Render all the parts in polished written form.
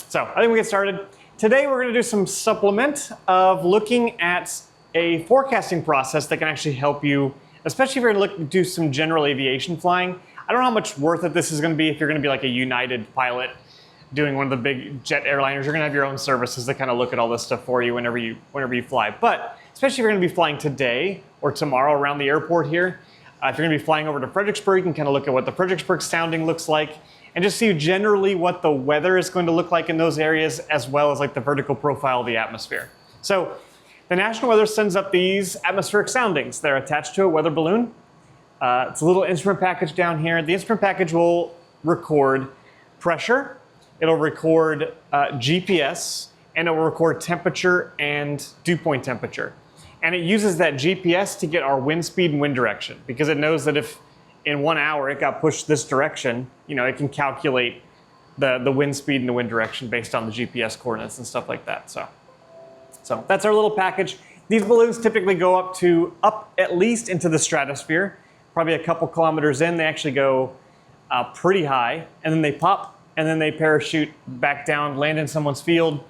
So I think we get started. Today we're going to do some supplement of looking at a forecasting process that can actually help you, especially if you're going to do some general aviation flying. I don't know how much worth it this is going to be if you're going to be like a United pilot doing one of the big jet airliners. You're going to have your own services that kind of look at all this stuff for you whenever you fly. But especially if you're going to be flying today or tomorrow around the airport here, if you're going to be flying over to Fredericksburg, you can kind of look at what the Fredericksburg sounding looks like and just see generally what the weather is going to look like in those areas, as well as like the vertical profile of the atmosphere. So the National Weather sends up these atmospheric soundings. They're attached to a weather balloon. It's a little instrument package down here. The instrument package will record pressure, it'll record GPS, and it will record temperature and dew point temperature. And it uses that GPS to get our wind speed and wind direction, because it knows that if in 1 hour it got pushed this direction, it can calculate the wind speed and the wind direction based on the GPS coordinates and stuff like that. So that's our little package. These balloons typically go up at least into the stratosphere, probably a couple kilometers in. They actually go pretty high, and then they pop, and then they parachute back down, land in someone's field.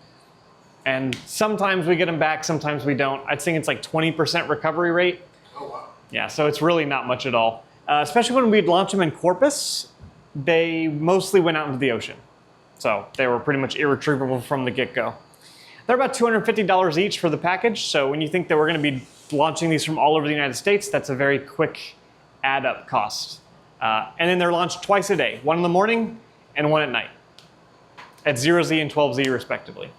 And sometimes we get them back, sometimes we don't. I'd think it's like 20% recovery rate. Oh, wow. Yeah, so it's really not much at all. Especially when we'd launch them in Corpus, they mostly went out into the ocean. So they were pretty much irretrievable from the get-go. They're about $250 each for the package. So when you think that we're going to be launching these from all over the United States, that's a very quick add-up cost. And then they're launched twice a day, one in the morning and one at night, at 0Z and 12Z respectively.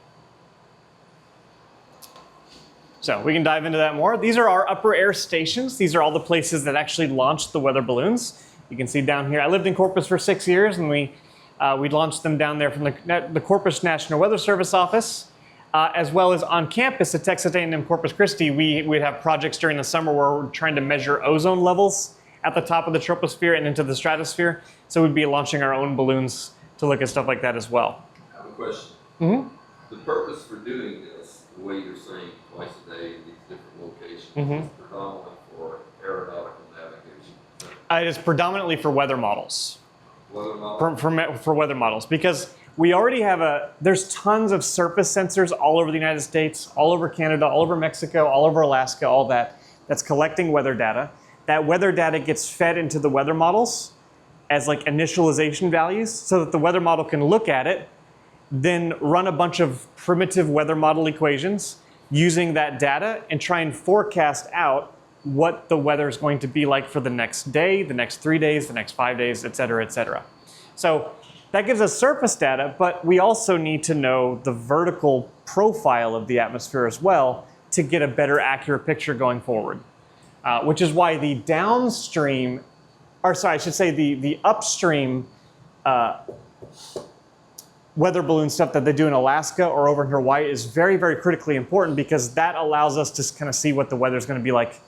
So we can dive into that more. These are our upper air stations. These are all the places that actually launched the weather balloons. You can see down here, I lived in Corpus for 6 years, and we launched them down there from the Corpus National Weather Service office, as well as on campus at Texas A&M Corpus Christi. We'd have projects during the summer where we're trying to measure ozone levels at the top of the troposphere and into the stratosphere. So we'd be launching our own balloons to look at stuff like that as well. I have a question. Mm-hmm. The purpose for doing this, the way you're saying twice a day in these different locations, is predominantly for aeronautical navigation. It is predominantly for weather models. Weather models? For weather models, because we already have there's tons of surface sensors all over the United States, all over Canada, all over Mexico, all over Alaska, all that's collecting weather data. That weather data gets fed into the weather models as like initialization values so that the weather model can look at it, then run a bunch of primitive weather model equations using that data and try and forecast out what the weather is going to be like for the next day, the next 3 days, the next 5 days, et cetera, et cetera. So that gives us surface data, but we also need to know the vertical profile of the atmosphere as well to get a better accurate picture going forward. Which is why the downstream, or sorry, I should say the upstream weather balloon stuff that they do in Alaska or over in Hawaii is very, very critically important, because that allows us to kind of see what the weather is going to be like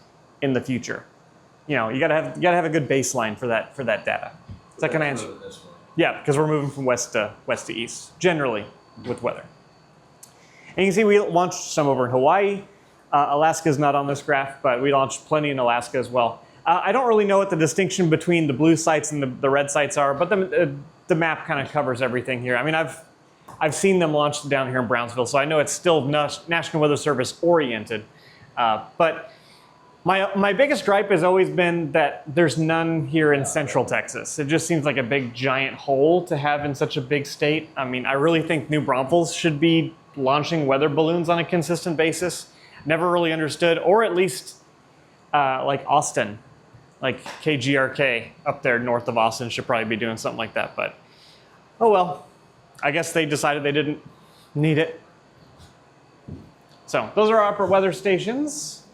in the future. You gotta have a good baseline for that data. Is that going to answer? Yeah, because we're moving from west to east generally with weather. And you can see we launched some over in Hawaii. Alaska is not on this graph, but we launched plenty in Alaska as well. I don't really know what the distinction between the blue sites and the red sites are, but the map kind of covers everything here. I mean, I've seen them launched down here in Brownsville, so I know it's still National Weather Service oriented. But my biggest gripe has always been that there's none here in Central Texas. It just seems like a big giant hole to have in such a big state. I mean, I really think New Braunfels should be launching weather balloons on a consistent basis. Never really understood, or at least like Austin, like KGRK up there north of Austin should probably be doing something like that. But oh well, I guess they decided they didn't need it. So those are our upper weather stations.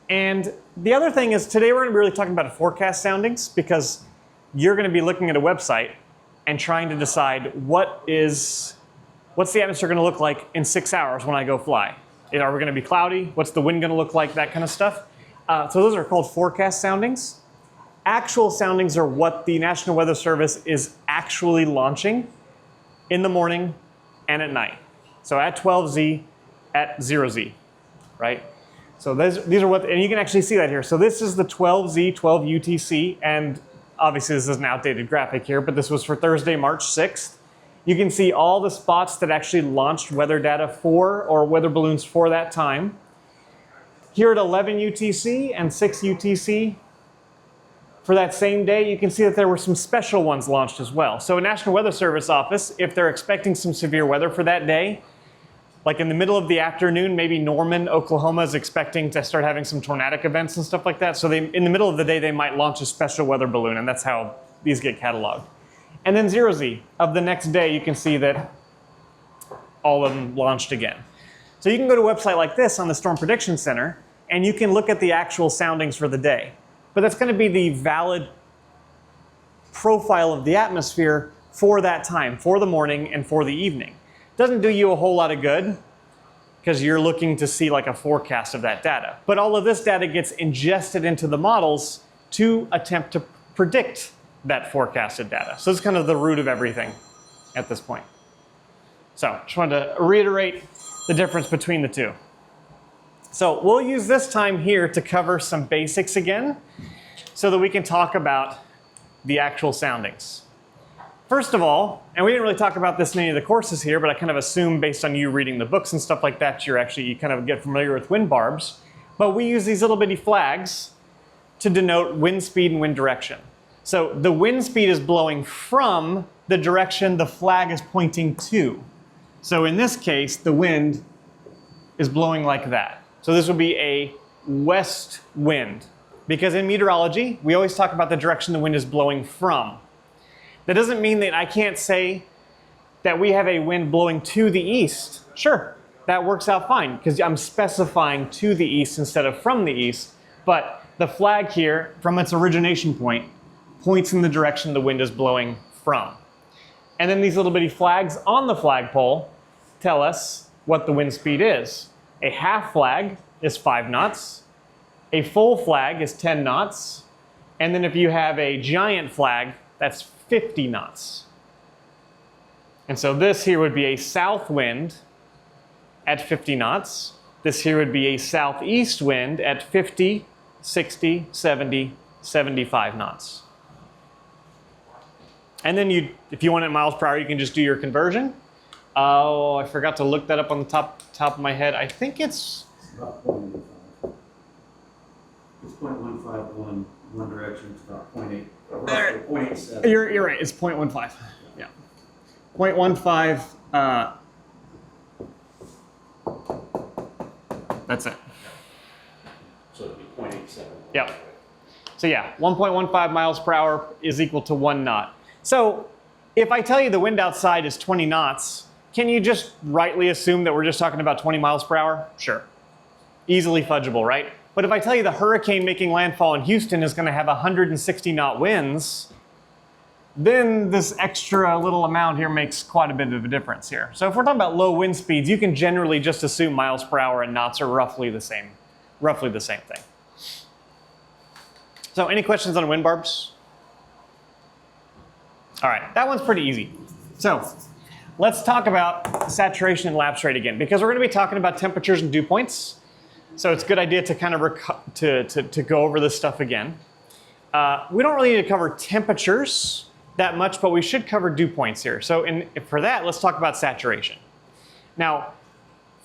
And the other thing is, today we're going to be really talking about forecast soundings, because you're going to be looking at a website and trying to decide what's the atmosphere going to look like in 6 hours when I go fly. Are we going to be cloudy? What's the wind going to look like? That kind of stuff. So those are called forecast soundings. Actual soundings are what the National Weather Service is actually launching in the morning and at night. So at 12Z, at 0Z, right? So these are what, and you can actually see that here. So this is the 12Z, 12 UTC, and obviously this is an outdated graphic here, but this was for Thursday, March 6th. You can see all the spots that actually launched weather data for, or weather balloons for that time. Here at 11 UTC and 6 UTC, for that same day, you can see that there were some special ones launched as well. So a National Weather Service office, if they're expecting some severe weather for that day, like in the middle of the afternoon, maybe Norman, Oklahoma is expecting to start having some tornadic events and stuff like that. So in the middle of the day, they might launch a special weather balloon, and that's how these get cataloged. And then 0Z of the next day, you can see that all of them launched again. So you can go to a website like this on the Storm Prediction Center, and you can look at the actual soundings for the day. But that's going to be the valid profile of the atmosphere for that time, for the morning and for the evening. Doesn't do you a whole lot of good because you're looking to see like a forecast of that data. But all of this data gets ingested into the models to attempt to predict that forecasted data. So it's kind of the root of everything at this point. So just wanted to reiterate the difference between the two. So we'll use this time here to cover some basics again so that we can talk about the actual soundings. First of all, and we didn't really talk about this in any of the courses here, but I kind of assume based on you reading the books and stuff like that, you kind of get familiar with wind barbs. But we use these little bitty flags to denote wind speed and wind direction. So the wind speed is blowing from the direction the flag is pointing to. So in this case, the wind is blowing like that. So this would be a west wind. Because in meteorology, we always talk about the direction the wind is blowing from. That doesn't mean that I can't say that we have a wind blowing to the east. Sure, that works out fine because I'm specifying to the east instead of from the east. But the flag here, from its origination point, points in the direction the wind is blowing from. And then these little bitty flags on the flagpole tell us what the wind speed is. A half flag is 5 knots. A full flag is 10 knots. And then if you have a giant flag, that's 50 knots. And so this here would be a south wind at 50 knots. This here would be a southeast wind at 50, 60, 70, 75 knots. And then if you want it in miles per hour, you can just do your conversion. Oh, I forgot to look that up on the top of my head. I think it's about 0.15. It's 0.151 one direction. It's about 0.8. There. 0.87. You're right. It's 0.15. Yeah. 0.15. That's it. So it'd be 0.87. Yep. So yeah, 1.15 miles per hour is equal to 1 knot. So if I tell you the wind outside is 20 knots, can you just rightly assume that we're just talking about 20 miles per hour? Sure. Easily fudgeable, right? But if I tell you the hurricane making landfall in Houston is going to have 160 knot winds, then this extra little amount here makes quite a bit of a difference here. So if we're talking about low wind speeds, you can generally just assume miles per hour and knots are roughly the same thing. So any questions on wind barbs? All right, that one's pretty easy. So let's talk about saturation and lapse rate again, because we're going to be talking about temperatures and dew points. So it's a good idea to kind of to go over this stuff again. We don't really need to cover temperatures that much, but we should cover dew points here. So for that, let's talk about saturation. Now,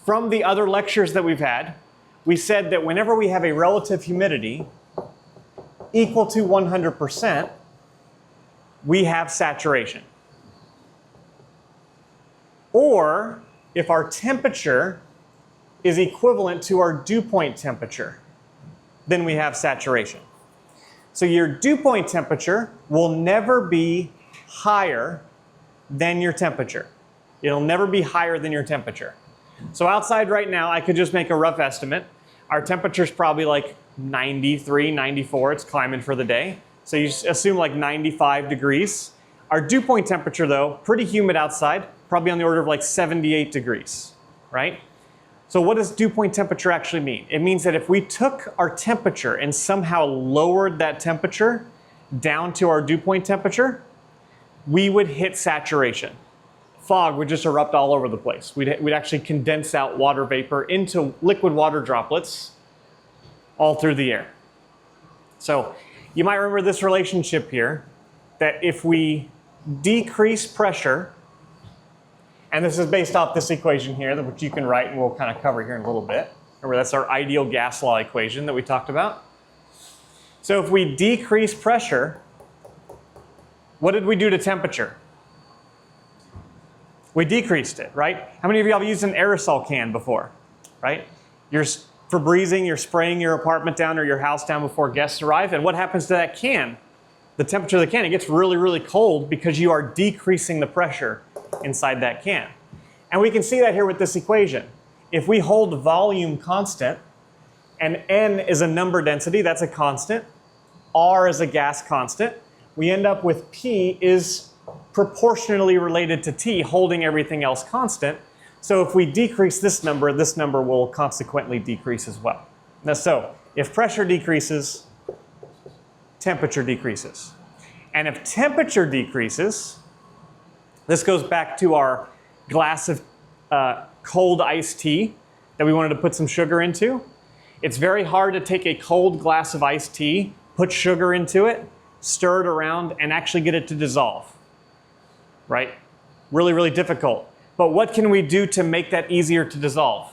from the other lectures that we've had, we said that whenever we have a relative humidity equal to 100%, we have saturation. Or if our temperature is equivalent to our dew point temperature, then we have saturation. So your dew point temperature will never be higher than your temperature. It'll never be higher than your temperature. So outside right now, I could just make a rough estimate. Our temperature's probably like 93, 94, it's climbing for the day. So you assume like 95 degrees. Our dew point temperature though, pretty humid outside, probably on the order of like 78 degrees, right? So what does dew point temperature actually mean? It means that if we took our temperature and somehow lowered that temperature down to our dew point temperature, we would hit saturation. Fog would just erupt all over the place. We'd actually condense out water vapor into liquid water droplets all through the air. So you might remember this relationship here, that if we decrease pressure And this is based off this equation here, which you can write and we'll kind of cover here in a little bit. Remember, that's our ideal gas law equation that we talked about. So if we decrease pressure, what did we do to temperature? We decreased it, right? How many of y'all have used an aerosol can before, right? You're Febrezing, you're spraying your apartment down or your house down before guests arrive, and what happens to that can? The temperature of the can, it gets really, really cold because you are decreasing the pressure inside that can. And we can see that here with this equation. If we hold volume constant, and N is a number density, that's a constant, R is a gas constant, we end up with P is proportionally related to T, holding everything else constant. So if we decrease this number will consequently decrease as well. Now, so if pressure decreases, temperature decreases. And if temperature decreases, this goes back to our glass of cold iced tea that we wanted to put some sugar into. It's very hard to take a cold glass of iced tea, put sugar into it, stir it around, and actually get it to dissolve, right? Really, really difficult. But what can we do to make that easier to dissolve?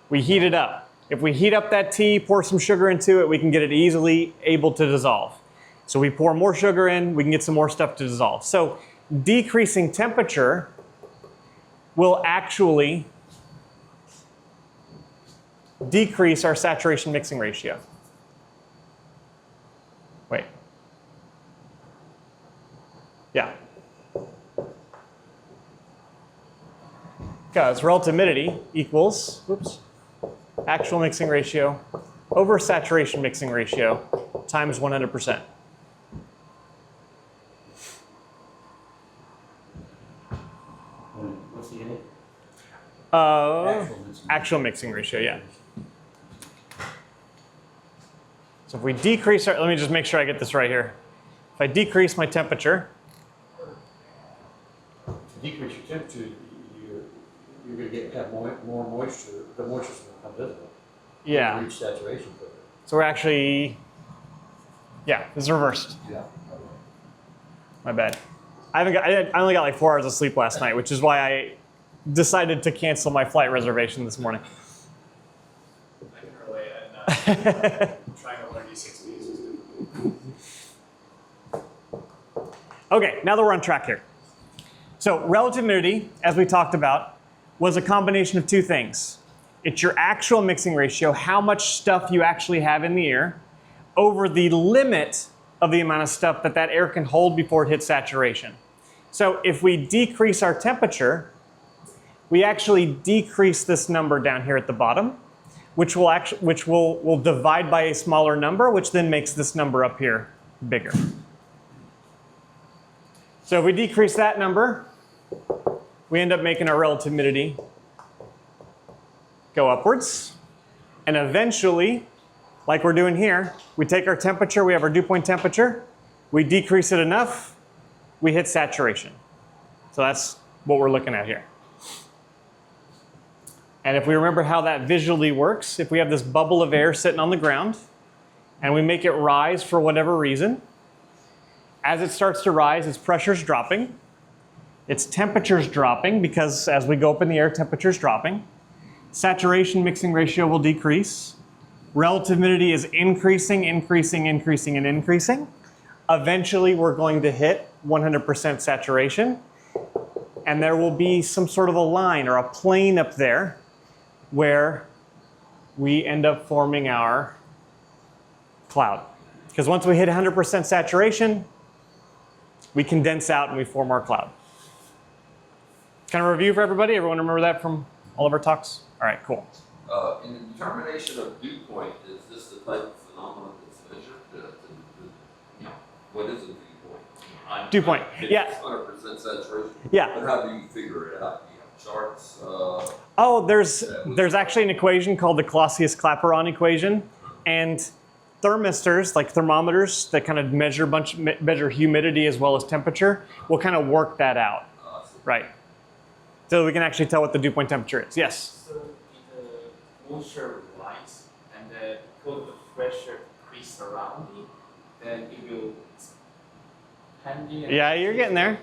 We heat it up. If we heat up that tea, pour some sugar into it, we can get it easily able to dissolve. So we pour more sugar in, we can get some more stuff to dissolve. So decreasing temperature will actually decrease our saturation mixing ratio. Wait. Yeah. Because relative humidity equals, actual mixing ratio over saturation mixing ratio times 100%. What's the A? Actual mixing ratio, yeah. So if we decrease our, let me just make sure I get this right here. If I decrease my temperature, To decrease your temperature, you're going to have more moisture. The moisture's going to come visible. yeah. Reach saturation quicker. So we're actually, yeah, this is reversed. Yeah. My bad. I only got like 4 hours of sleep last night, which is why I decided to cancel my flight reservation this morning. I can relate. And trying to learn these 6 pieces. Okay, now that we're on track here. So relative humidity, as we talked about, was a combination of two things. It's your actual mixing ratio, how much stuff you actually have in the air, over the limit of the amount of stuff that air can hold before it hits saturation. So if we decrease our temperature, we actually decrease this number down here at the bottom, which will divide by a smaller number, which then makes this number up here bigger. So if we decrease that number, we end up making our relative humidity go upwards. And eventually, like we're doing here, we take our temperature, we have our dew point temperature, we decrease it enough, we hit saturation. So that's what we're looking at here. And if we remember how that visually works, if we have this bubble of air sitting on the ground, and we make it rise for whatever reason, as it starts to rise, its pressure's dropping, its temperature's dropping, because as we go up in the air, temperature's dropping. Saturation mixing ratio will decrease. Relative humidity is increasing, increasing, increasing, and increasing. Eventually, we're going to hit 100% saturation. And there will be some sort of a line or a plane up there where we end up forming our cloud. Because once we hit 100% saturation, we condense out and we form our cloud. Kind of a review for everybody? Everyone remember that from all of our talks? All right, cool. In the determination of dew point, is this the type of phenomenon that's measured? What is a dew point? Dew point, yeah. 100% saturation. Yeah. But how do you figure it out? Do you have charts? Oh, there's actually an equation called the Clausius-Clapeyron equation, and thermistors, like thermometers that kind of measure humidity as well as temperature, will kind of work that out, right? So we can actually tell what the dew point temperature is. Yes? So if the moisture rise and then because the pressure increase around it, then it will expand. Yeah, you're getting there.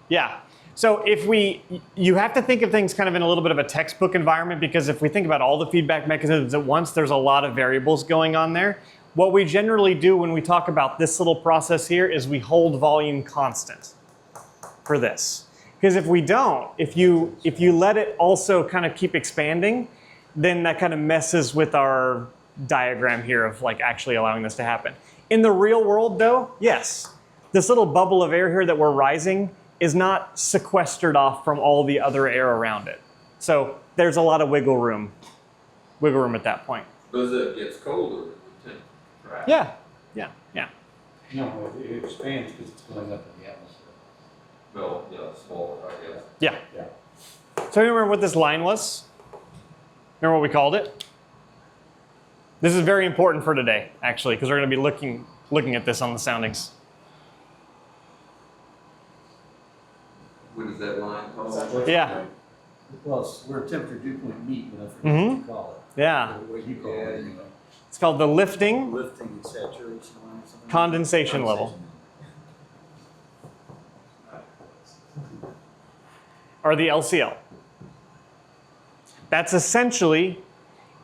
Yeah. So you have to think of things kind of in a little bit of a textbook environment, because if we think about all the feedback mechanisms at once, there's a lot of variables going on there. What we generally do when we talk about this little process here is we hold volume constant for this. Because if we don't, if you let it also kind of keep expanding, then that kind of messes with our diagram here of like actually allowing this to happen. In the real world though, yes, this little bubble of air here that we're rising is not sequestered off from all the other air around it. So there's a lot of wiggle room at that point. But as it gets colder, it tends to contract. Yeah. No, it expands because it's going up in the atmosphere. Well, yeah, smaller, I guess. Yeah. Yeah. So you remember what this line was? Remember what we called it? This is very important for today, actually, because we're going to be looking at this on the soundings. What is that line called? Yeah. Well, it's where temperature dew point meet, but I forget what you call it. Yeah. What you call it anyway. It's called the lifting Lifting and saturation line or something. condensation level, or the LCL. That's essentially,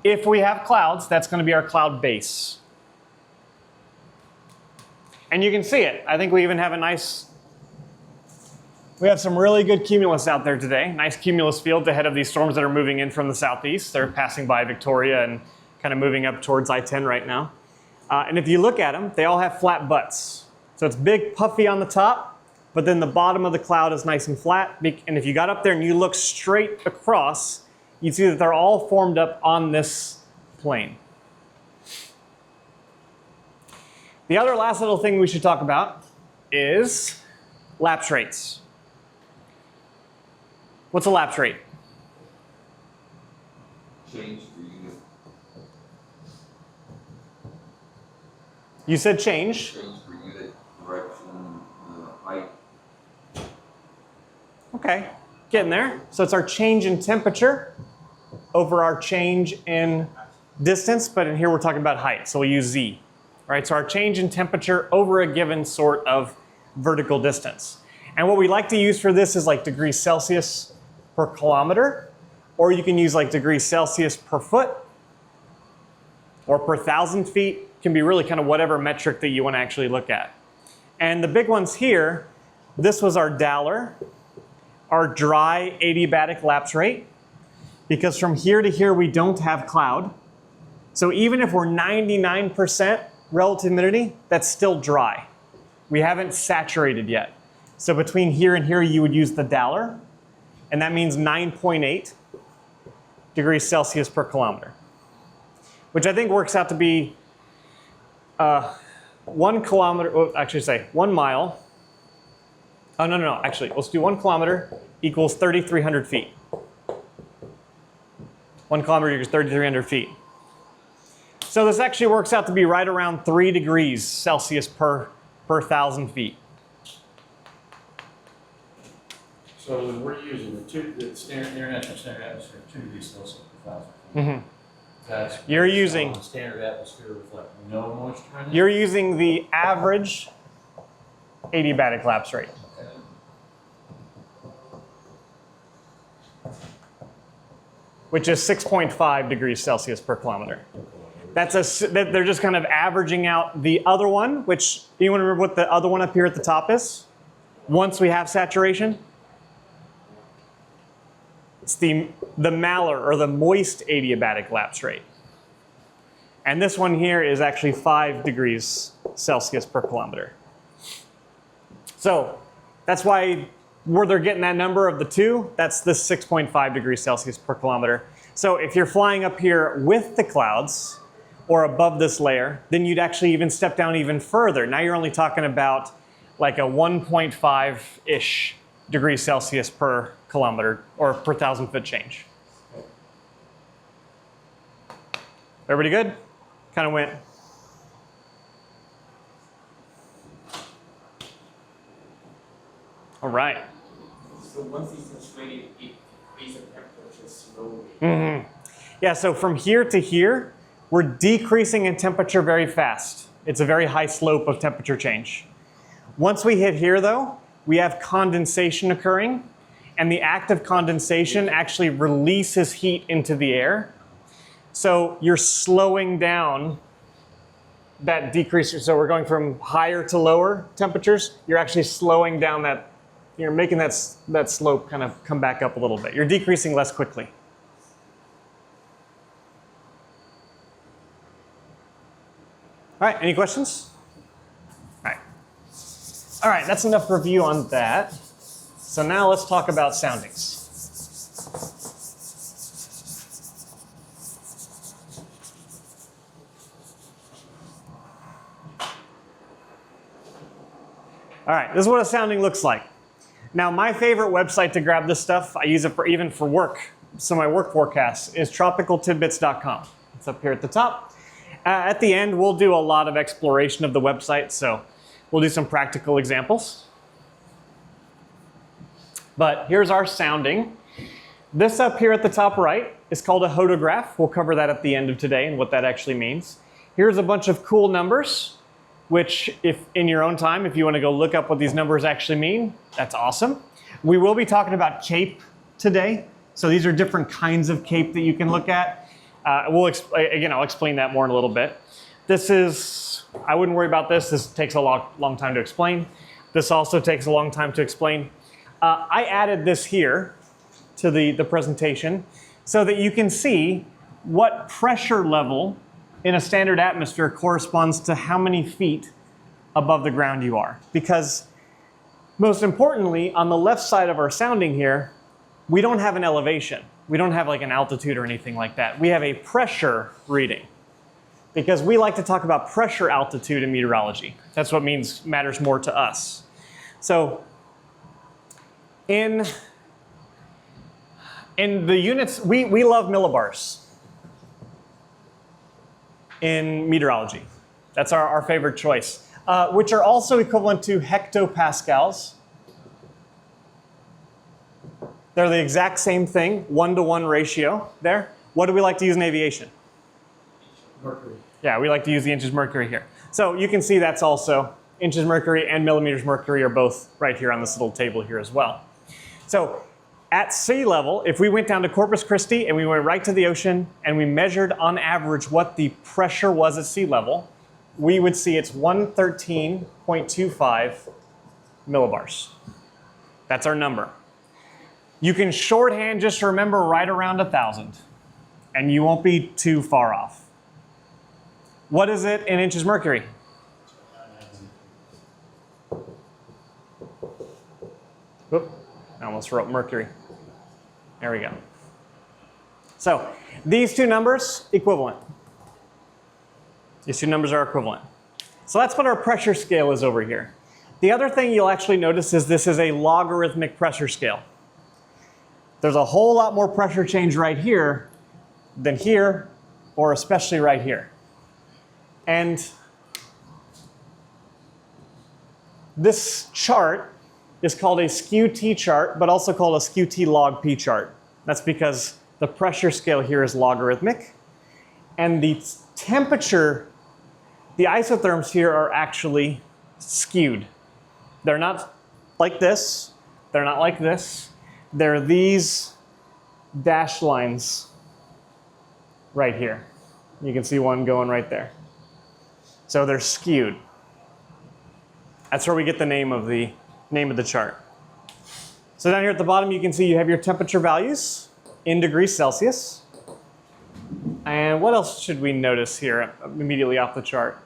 if we have clouds, that's going to be our cloud base. And you can see it. I think we even have we have some really good cumulus out there today. Nice cumulus field ahead of these storms that are moving in from the southeast. They're passing by Victoria and kind of moving up towards I-10 right now. And if you look at them, they all have flat butts. So it's big, puffy on the top, but then the bottom of the cloud is nice and flat. And if you got up there and you look straight across, you'd see that they're all formed up on this plane. The other last little thing we should talk about is lapse rates. What's a lapse rate? Change per unit. You said change. Change per unit, direction, height. Okay, getting there. So it's our change in temperature over our change in distance, but in here we're talking about height, so we'll use Z. All right, so our change in temperature over a given sort of vertical distance. And what we like to use for this is like degrees Celsius per kilometer, or you can use like degrees Celsius per foot, or per 1,000 feet. Can be really kind of whatever metric that you want to actually look at. And the big ones here, this was our Daller, our dry adiabatic lapse rate, because from here to here we don't have cloud. So even if we're 99% relative humidity, that's still dry. We haven't saturated yet. So between here and here you would use the Daller, and that means 9.8 degrees Celsius per kilometer, which I think works out to be 1 kilometer, well, actually say 1 mile. Oh, no, actually, let's do 1 kilometer equals 3,300 feet. 1 kilometer equals 3,300 feet. So this actually works out to be right around 3 degrees Celsius per 1,000 feet. So when we're using the international standard atmosphere, 2 degrees Celsius per 1,000 feet. Mm-hmm. That's You're using- the standard atmosphere reflect no moisture in it? You're using the average adiabatic lapse rate. Okay. Which is 6.5 degrees Celsius per kilometer. They're just kind of averaging out the other one, which, anyone remember what the other one up here at the top is? Once we have saturation? It's the Maller, or the moist adiabatic lapse rate. And this one here is actually 5 degrees Celsius per kilometer. So that's why where they're getting that number of the two, that's the 6.5 degrees Celsius per kilometer. So if you're flying up here with the clouds or above this layer, then you'd actually even step down even further. Now you're only talking about like a 1.5-ish degrees Celsius per kilometer or per 1,000 foot change. Everybody good? Kind of went. All right. So once it's saturated, it decreases the temperature slowly. Mm-hmm. Yeah, so from here to here, we're decreasing in temperature very fast. It's a very high slope of temperature change. Once we hit here though, we have condensation occurring, and the act of condensation actually releases heat into the air. So you're slowing down that decrease. So we're going from higher to lower temperatures. You're actually slowing down that, you're making that slope kind of come back up a little bit. You're decreasing less quickly. All right, any questions? All right, that's enough review on that. So now let's talk about soundings. All right, this is what a sounding looks like. Now, my favorite website to grab this stuff, I use it for even for work, so my work forecast, is tropicaltidbits.com. It's up here at the top. At the end, we'll do a lot of exploration of the website, so we'll do some practical examples. But here's our sounding. This up here at the top right is called a hodograph. We'll cover that at the end of today and what that actually means. Here's a bunch of cool numbers, which if in your own time, if you want to go look up what these numbers actually mean, that's awesome. We will be talking about CAPE today. So these are different kinds of CAPE that you can look at. I'll explain that more in a little bit. This is, I wouldn't worry about this. This takes a long time to explain. This also takes a long time to explain. I added this here to the presentation so that you can see what pressure level in a standard atmosphere corresponds to how many feet above the ground you are. Because most importantly, on the left side of our sounding here, we don't have an elevation. We don't have like an altitude or anything like that. We have a pressure reading. Because we like to talk about pressure altitude in meteorology. That's what matters more to us. So in the units, we love millibars in meteorology. That's our favorite choice, which are also equivalent to hectopascals. They're the exact same thing, 1-to-1 ratio there. What do we like to use in aviation? Mercury. Yeah, we like to use the inches mercury here. So you can see that's also inches mercury and millimeters mercury are both right here on this little table here as well. So at sea level, if we went down to Corpus Christi and we went right to the ocean and we measured on average what the pressure was at sea level, we would see it's 113.25 millibars. That's our number. You can shorthand just remember right around 1,000 and you won't be too far off. What is it in inches mercury? Oop, I almost wrote mercury. There we go. So these two numbers, equivalent. These two numbers are equivalent. So that's what our pressure scale is over here. The other thing you'll actually notice is this is a logarithmic pressure scale. There's a whole lot more pressure change right here than here, or especially right here. And this chart is called a Skew T chart, but also called a Skew T log P chart. That's because the pressure scale here is logarithmic. And the temperature, the isotherms here are actually skewed. They're not like this. They're not like this. They're these dashed lines right here. You can see one going right there. So they're skewed. That's where we get the name of the chart. So down here at the bottom, you can see you have your temperature values in degrees Celsius. And what else should we notice here immediately off the chart?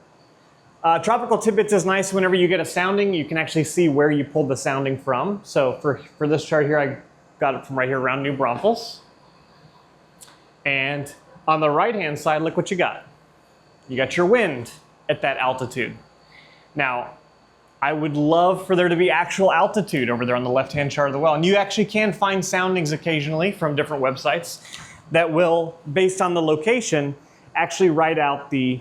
Tropical tidbits is nice. Whenever you get a sounding, you can actually see where you pulled the sounding from. So for this chart here, I got it from right here around New Braunfels. And on the right-hand side, look what you got. You got your wind at that altitude. Now, I would love for there to be actual altitude over there on the left-hand chart of the well. And you actually can find soundings occasionally from different websites that will, based on the location, actually write out the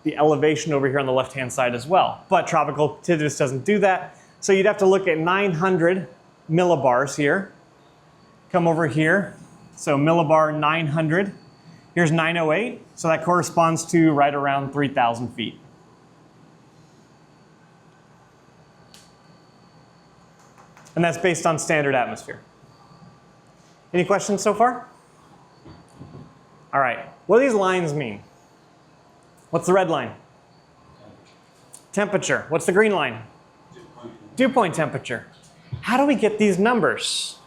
elevation over here on the left-hand side as well. But Tropical Tidbits doesn't do that. So you'd have to look at 900 millibars here. Come over here. So millibar 900. Here's 908. So that corresponds to right around 3,000 feet. And that's based on standard atmosphere. Any questions so far? All right, what do these lines mean? What's the red line? Temperature. What's the green line? Dew point temperature. How do we get these numbers?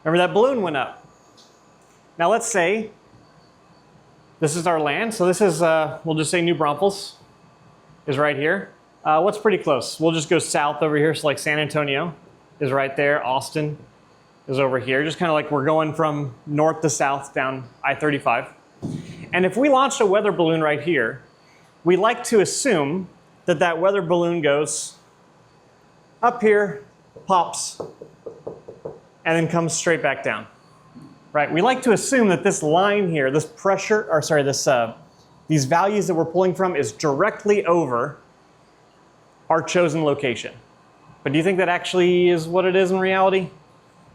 Remember that balloon went up. Now let's say this is our land. So this is, we'll just say New Braunfels is right here. What's pretty close? We'll just go south over here. So like San Antonio is right there. Austin is over here. Just kind of like we're going from north to south down I-35. And if we launched a weather balloon right here, we like to assume that that weather balloon goes up here, pops, and then comes straight back down. Right? We like to assume that this line here, this pressure, or sorry, these values that we're pulling from is directly over our chosen location. But do you think that actually is what it is in reality?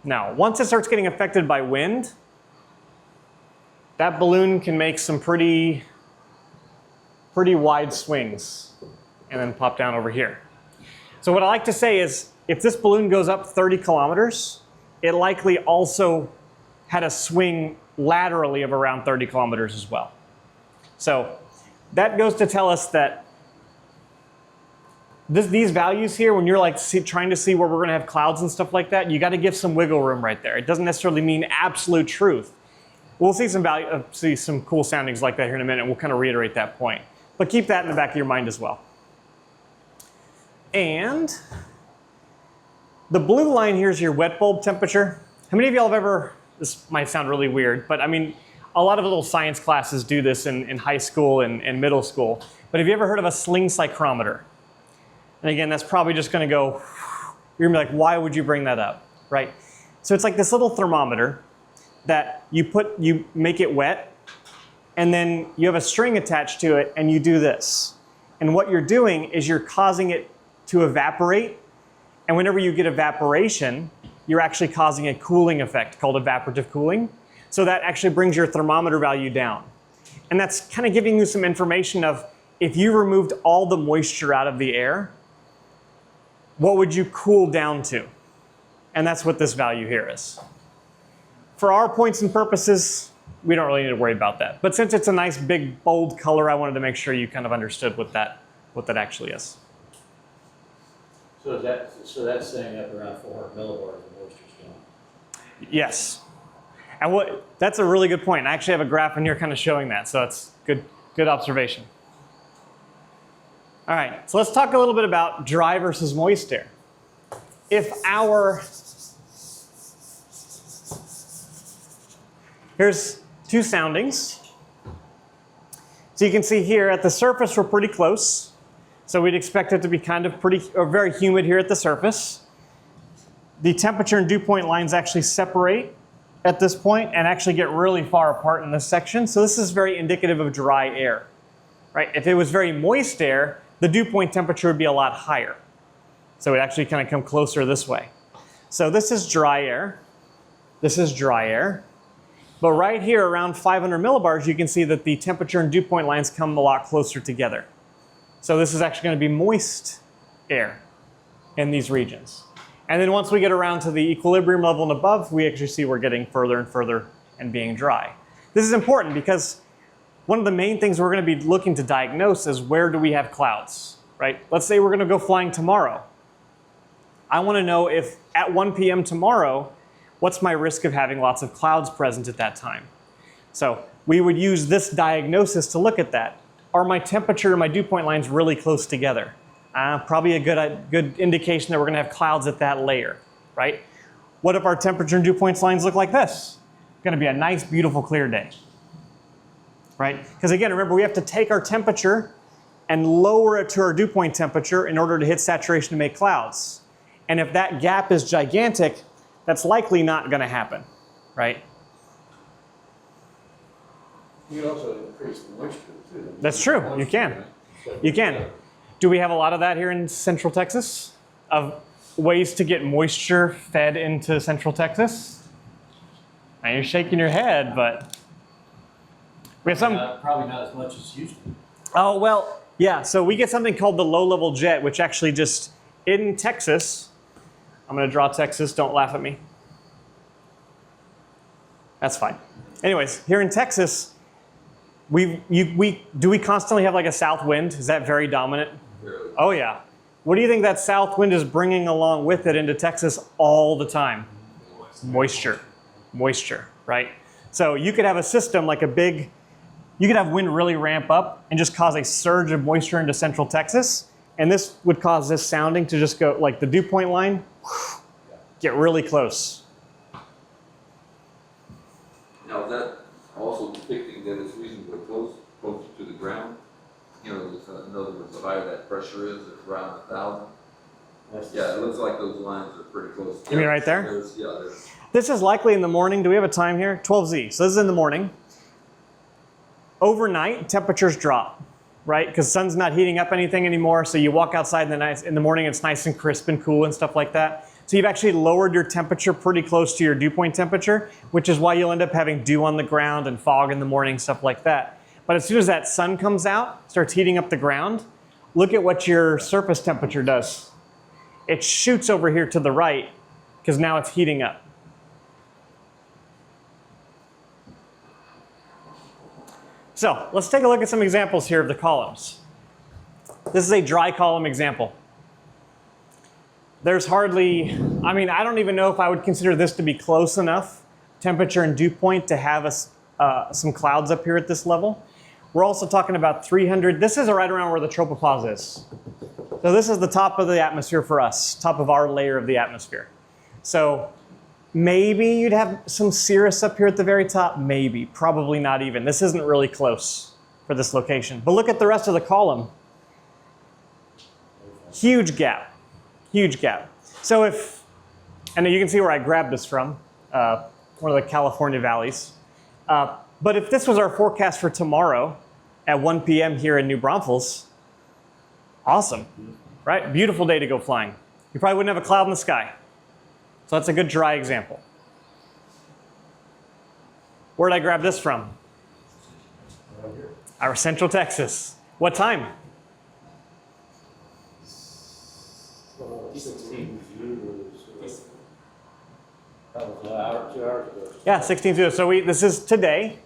No. Once it starts getting affected by wind, that balloon can make some pretty wide swings and then pop down over here. So what I like to say is, if this balloon goes up 30 kilometers, it likely also had a swing laterally of around 30 kilometers as well. So that goes to tell us that these values here, when you're like trying to see where we're going to have clouds and stuff like that, you got to give some wiggle room right there. It doesn't necessarily mean absolute truth. We'll see some cool soundings like that here in a minute, and we'll kind of reiterate that point. But keep that in the back of your mind as well. And the blue line here is your wet bulb temperature. How many of y'all have ever, this might sound really weird, but I mean, a lot of little science classes do this in high school and middle school. But have you ever heard of a sling psychrometer? And again, that's probably just going to go, you're going to be like, why would you bring that up, right? So it's like this little thermometer that you make it wet, and then you have a string attached to it, and you do this. And what you're doing is you're causing it to evaporate, and whenever you get evaporation, you're actually causing a cooling effect called evaporative cooling. So that actually brings your thermometer value down. And that's kind of giving you some information of, if you removed all the moisture out of the air, what would you cool down to? And that's what this value here is. For our points and purposes, we don't really need to worry about that. But since it's a nice big bold color, I wanted to make sure you kind of understood what that actually is. So that's saying up around 400 millibars of moisture's gone. Yes. And that's a really good point. I actually have a graph in here kind of showing that, so that's good observation. All right, so let's talk a little bit about dry versus moist air. Here's two soundings. So you can see here at the surface, we're pretty close. So we'd expect it to be kind of very humid here at the surface. The temperature and dew point lines actually separate at this point and actually get really far apart in this section. So this is very indicative of dry air, right? If it was very moist air, the dew point temperature would be a lot higher. So it would actually kind of come closer this way. So this is dry air. This is dry air. But right here around 500 millibars, you can see that the temperature and dew point lines come a lot closer together. So this is actually going to be moist air in these regions. And then once we get around to the equilibrium level and above, we actually see we're getting further and further and being dry. This is important because one of the main things we're going to be looking to diagnose is, where do we have clouds, right? Let's say we're going to go flying tomorrow. I want to know if at 1 p.m. tomorrow, what's my risk of having lots of clouds present at that time? So we would use this diagnosis to look at that. Are my temperature and my dew point lines really close together? Probably a good indication that we're going to have clouds at that layer, right? What if our temperature and dew points lines look like this? It's going to be a nice, beautiful, clear day, right? Because again, remember, we have to take our temperature and lower it to our dew point temperature in order to hit saturation to make clouds. And if that gap is gigantic, that's likely not going to happen, right? You can also increase the moisture too. That's true. You can. You can. Do we have a lot of that here in Central Texas? Of ways to get moisture fed into Central Texas? Now you're shaking your head, but we have some. Probably not as much as Houston. Oh, well, yeah. So we get something called the low-level jet, which actually just, in Texas, I'm going to draw Texas. Don't laugh at me. That's fine. Anyways, here in Texas, do we constantly have like a south wind? Is that very dominant? Really. Oh yeah. What do you think that south wind is bringing along with it into Texas all the time? Moisture. Moisture, right? So you could have a system like you could have wind really ramp up and just cause a surge of moisture into central Texas. And this would cause this sounding to just go like the dew point line, get really close. Now, is that also depicting that it's reasonably closer to the ground? You know, in other words, the higher that pressure is, it's around 1,000. Yeah, it looks like those lines are pretty close. You mean right there? There's. This is likely in the morning. Do we have a time here? 12Z. So this is in the morning. Overnight, temperatures drop, right? Because sun's not heating up anything anymore. So you walk outside in the morning, it's nice and crisp and cool and stuff like that. So you've actually lowered your temperature pretty close to your dew point temperature, which is why you'll end up having dew on the ground and fog in the morning, stuff like that. But as soon as that sun comes out, starts heating up the ground, look at what your surface temperature does. It shoots over here to the right because now it's heating up. So let's take a look at some examples here of the columns. This is a dry column example. There's hardly, I don't even know if I would consider this to be close enough temperature and dew point to have some clouds up here at this level. We're also talking about 300. This is right around where the tropopause is. So this is the top of the atmosphere for us, top of our layer of the atmosphere. So maybe you'd have some cirrus up here at the very top. Maybe, probably not even. This isn't really close for this location. But look at the rest of the column. Huge gap, huge gap. So and you can see where I grabbed this from, one of the California valleys. But if this was our forecast for tomorrow at 1 p.m. here in New Braunfels, awesome, right? Beautiful day to go flying. You probably wouldn't have a cloud in the sky. So that's a good dry example. Where did I grab this from? Right here. Our Central Texas. What time? 16 that was an hour, 2 hours ago. Yeah, 16:00. So this is today,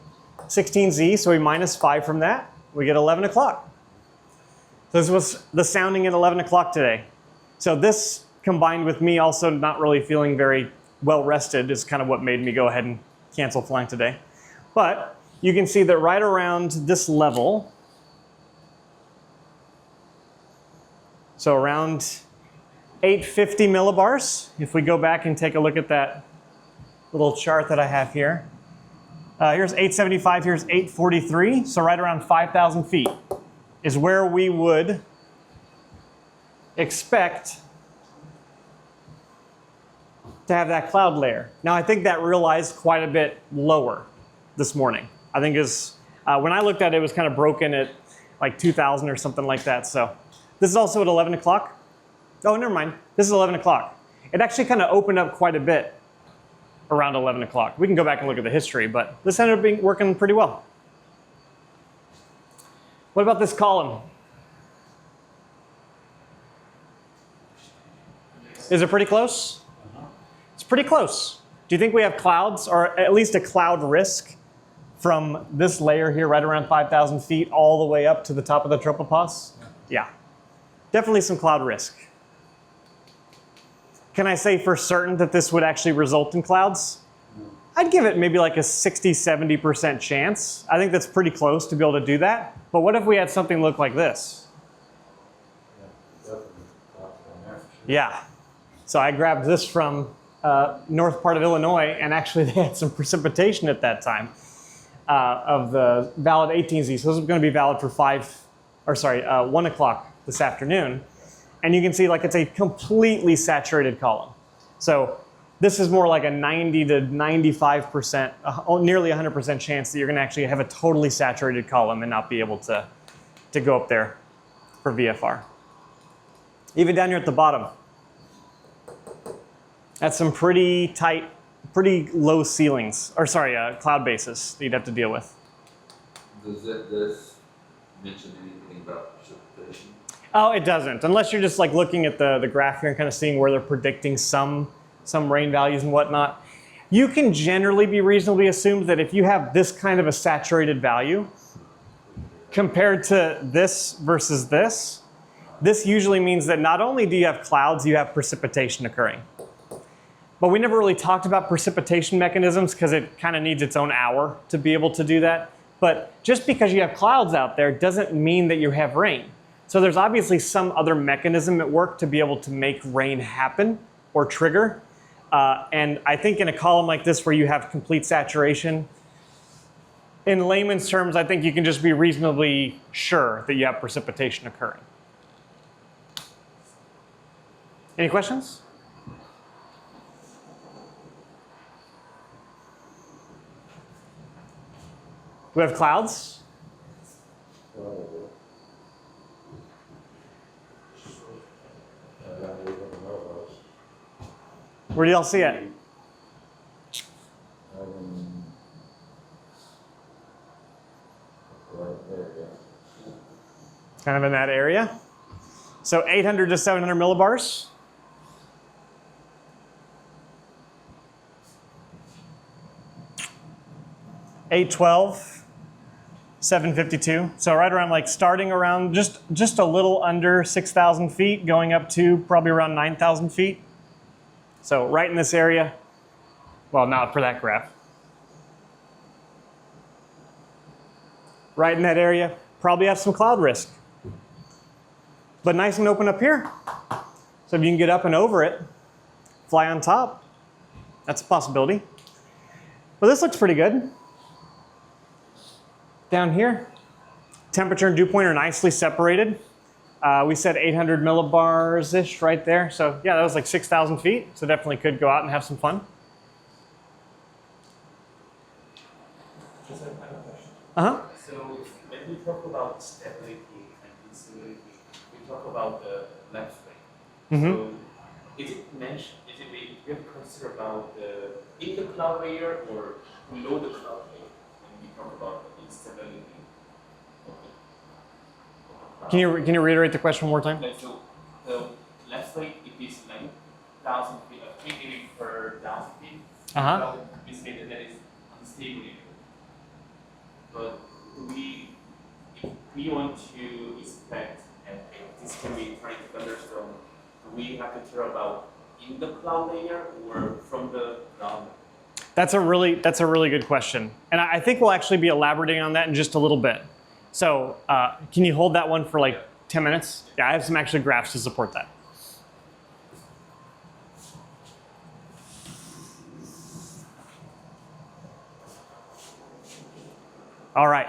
16Z, so we minus 5 from that. We get 11 o'clock. So this was the sounding at 11 o'clock today. So this, combined with me also not really feeling very well rested, is kind of what made me go ahead and cancel flying today. But you can see that right around this level, so around 850 millibars, if we go back and take a look at that little chart that I have here. Here's 875, here's 843, so right around 5,000 feet is where we would expect to have that cloud layer. Now I think that realized quite a bit lower this morning. I think when I looked at it, it was kind of broken at like 2,000 or something like that. So this is also at 11 o'clock. Oh, never mind. This is 11 o'clock. It actually kind of opened up quite a bit around 11 o'clock. We can go back and look at the history, but this ended up working pretty well. What about this column? Is it pretty close? It's pretty close. Do you think we have clouds, or at least a cloud risk from this layer here right around 5,000 feet all the way up to the top of the tropopause? Yeah. Definitely some cloud risk. Can I say for certain that this would actually result in clouds? I'd give it maybe like a 60–70% chance. I think that's pretty close to be able to do that. But what if we had something look like this? Yeah. So I grabbed this from north part of Illinois, and actually they had some precipitation at that time of the valid 18Z. So this is going to be valid for 1 o'clock this afternoon. And you can see like it's a completely saturated column. So this is more like a 90–95%, nearly 100% chance that you're going to actually have a totally saturated column and not be able to go up there for VFR. Even down here at the bottom, that's some pretty tight, pretty low ceilings, or sorry, cloud bases that you'd have to deal with. Does this mention anything about precipitation? Oh, it doesn't, unless you're just like looking at the graph here and kind of seeing where they're predicting some rain values and whatnot. You can generally be reasonably assumed that if you have this kind of a saturated value compared to this versus this usually means that not only do you have clouds, you have precipitation occurring. But we never really talked about precipitation mechanisms because it kind of needs its own hour to be able to do that. But just because you have clouds out there doesn't mean that you have rain. So there's obviously some other mechanism at work to be able to make rain happen or trigger. And I think in a column like this where you have complete saturation, in layman's terms, I think you can just be reasonably sure that you have precipitation occurring. Any questions? We have clouds. Where do y'all see it? Kind of in that area. So 800 to 700 millibars. $812, $752. So right around, like, starting around just a little under 6,000 feet, going up to probably around 9,000 feet. So right in this area. Well, not for that graph. Right in that area, probably have some cloud risk. But nice and open up here. So if you can get up and over it, fly on top, that's a possibility. But this looks pretty good. Down here, temperature and dew point are nicely separated. We said 800 millibars-ish right there. So yeah, that was like 6,000 feet. So definitely could go out and have some fun. Just a final question. Uh-huh. So when we talk about stability and instability, we talk about the left wing. Mm-hmm. So is it mentioned, we have to consider about the in the cloud layer or below the cloud layer when we talk about the instability? Can you reiterate the question one more time? Like, so the left leg, it is 9,000 feet, 3 kV per 1,000 feet. Uh-huh. So we say that that is unstable area. But if we want to expect, and this can be trying to thunderstorm, we have to care about in the cloud layer or from the ground? That's a really good question. And I think we'll actually be elaborating on that in just a little bit. So can you hold that one for like 10 minutes? Yeah, I have some actually graphs to support that. All right.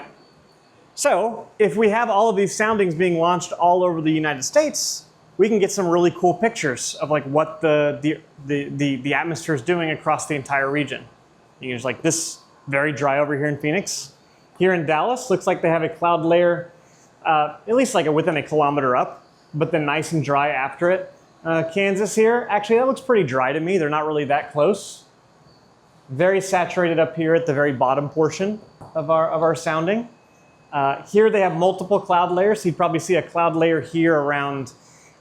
So if we have all of these soundings being launched all over the United States, we can get some really cool pictures of like what the atmosphere is doing across the entire region. You can just like this very dry over here in Phoenix. Here in Dallas, looks like they have a cloud layer at least like within a kilometer up, but then nice and dry after it. Kansas here, actually that looks pretty dry to me. They're not really that close. Very saturated up here at the very bottom portion of our sounding. Here they have multiple cloud layers. So you'd probably see a cloud layer here around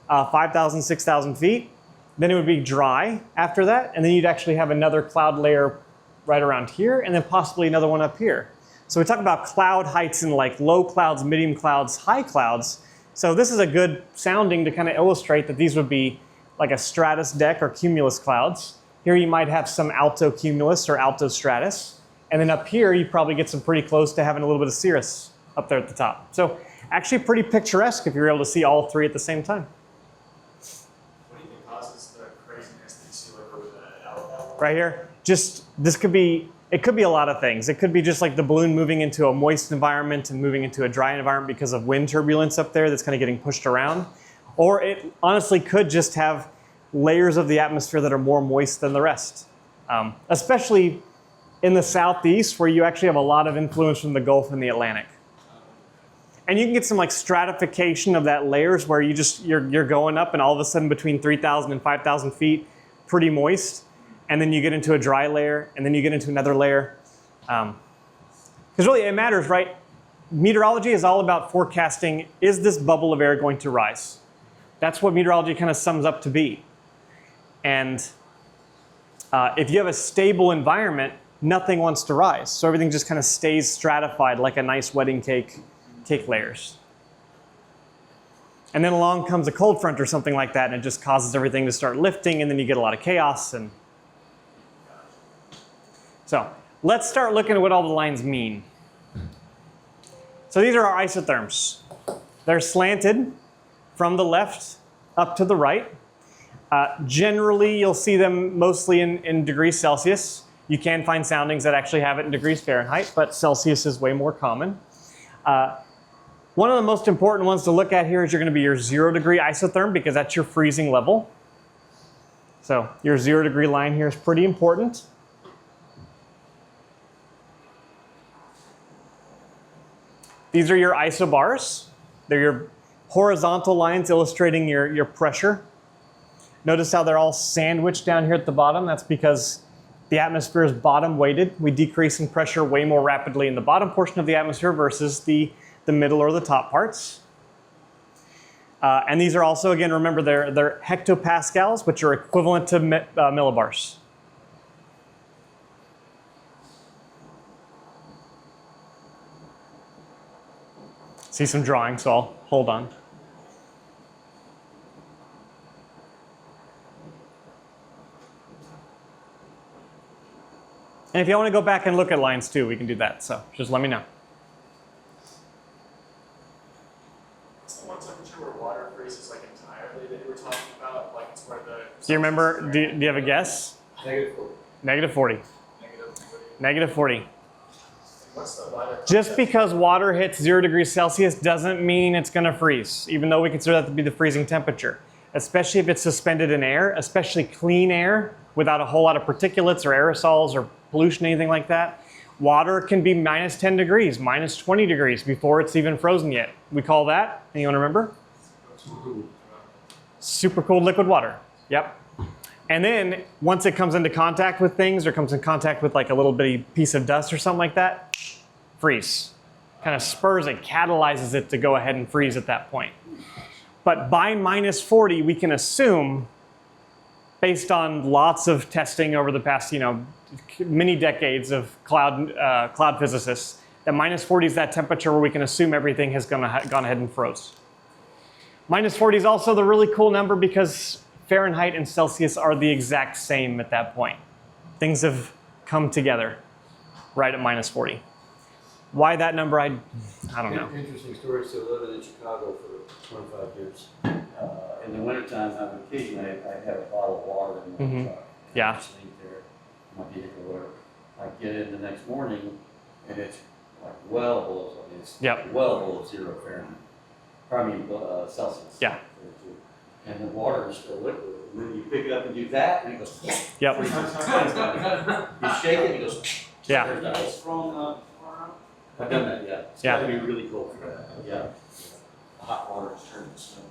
5,000, 6,000 feet. Then it would be dry after that. And then you'd actually have another cloud layer right around here, and then possibly another one up here. So we talk about cloud heights in like low clouds, medium clouds, high clouds. So this is a good sounding to kind of illustrate that these would be like a stratus deck or cumulus clouds. Here you might have some alto cumulus or alto stratus. And then up here, you probably get some pretty close to having a little bit of cirrus up there at the top. So actually pretty picturesque if you're able to see all three at the same time. What do you think causes the craziness that you see like over the Alabama? Right here, it could be a lot of things. It could be just like the balloon moving into a moist environment and moving into a dry environment because of wind turbulence up there that's kind of getting pushed around. Or it honestly could just have layers of the atmosphere that are more moist than the rest. Especially in the southeast where you actually have a lot of influence from the Gulf and the Atlantic. And you can get some like stratification of that layers where you're going up and all of a sudden between 3,000 and 5,000 feet, pretty moist. And then you get into a dry layer, and then you get into another layer. Because really it matters, right? Meteorology is all about forecasting, is this bubble of air going to rise? That's what meteorology kind of sums up to be. And If you have a stable environment, nothing wants to rise. So everything just kind of stays stratified like a nice wedding cake layers. And then along comes a cold front or something like that, and it just causes everything to start lifting, and then you get a lot of chaos. And so let's start looking at what all the lines mean. So these are our isotherms. They're slanted from the left up to the right. Generally, you'll see them mostly in degrees Celsius. You can find soundings that actually have it in degrees Fahrenheit, but Celsius is way more common. One of the most important ones to look at here is you're going to be your 0 degree isotherm, because that's your freezing level. So your 0 degree line here is pretty important. These are your isobars. They're your horizontal lines illustrating your pressure. Notice how they're all sandwiched down here at the bottom. That's because the atmosphere is bottom weighted. We decrease in pressure way more rapidly in the bottom portion of the atmosphere versus the middle or the top parts. And these are also, again, remember, they're hectopascals, which are equivalent to millibars. See some drawing, so I'll hold on. And if you want to go back and look at lines too, we can do that. So just let me know. What's the one temperature where water freezes like entirely that you were talking about? Like it's where the. Do you remember? Do you have a guess? Negative 40. Negative 40. -40. Negative 40. What's the water? Just because water hits 0 degrees Celsius doesn't mean it's going to freeze, even though we consider that to be the freezing temperature. Especially if it's suspended in air, especially clean air without a whole lot of particulates or aerosols or pollution, anything like that. Water can be minus 10 degrees, minus 20 degrees before it's even frozen yet. We call that, anyone remember? Super cold liquid water. Yep. And then once it comes into contact with things or comes in contact with like a little bitty piece of dust or something like that, freeze. Kind of spurs it, catalyzes it to go ahead and freeze at that point. But by minus 40, we can assume, based on lots of testing over the past, many decades of cloud physicists, that minus 40 is that temperature where we can assume everything has gone ahead and froze. Minus 40 is also the really cool number because Fahrenheit and Celsius are the exact same at that point. Things have come together right at minus 40. Why that number, I don't know. Interesting story. So living in Chicago for 25 years. In the wintertime, on occasion, I have a bottle of water in my truck. Yeah. I just leave it there in my vehicle or whatever. I get in the next morning, and it's like well below, well below 0 Fahrenheit. Celsius. Yeah. And the water is still liquid. And then you pick it up and do that, and it goes. Yep. You shake it, and it goes. Yeah. There's ice from. I've done that, yeah. It's Yeah. gotta be really cold for that. Yeah. Hot water is turned to snow.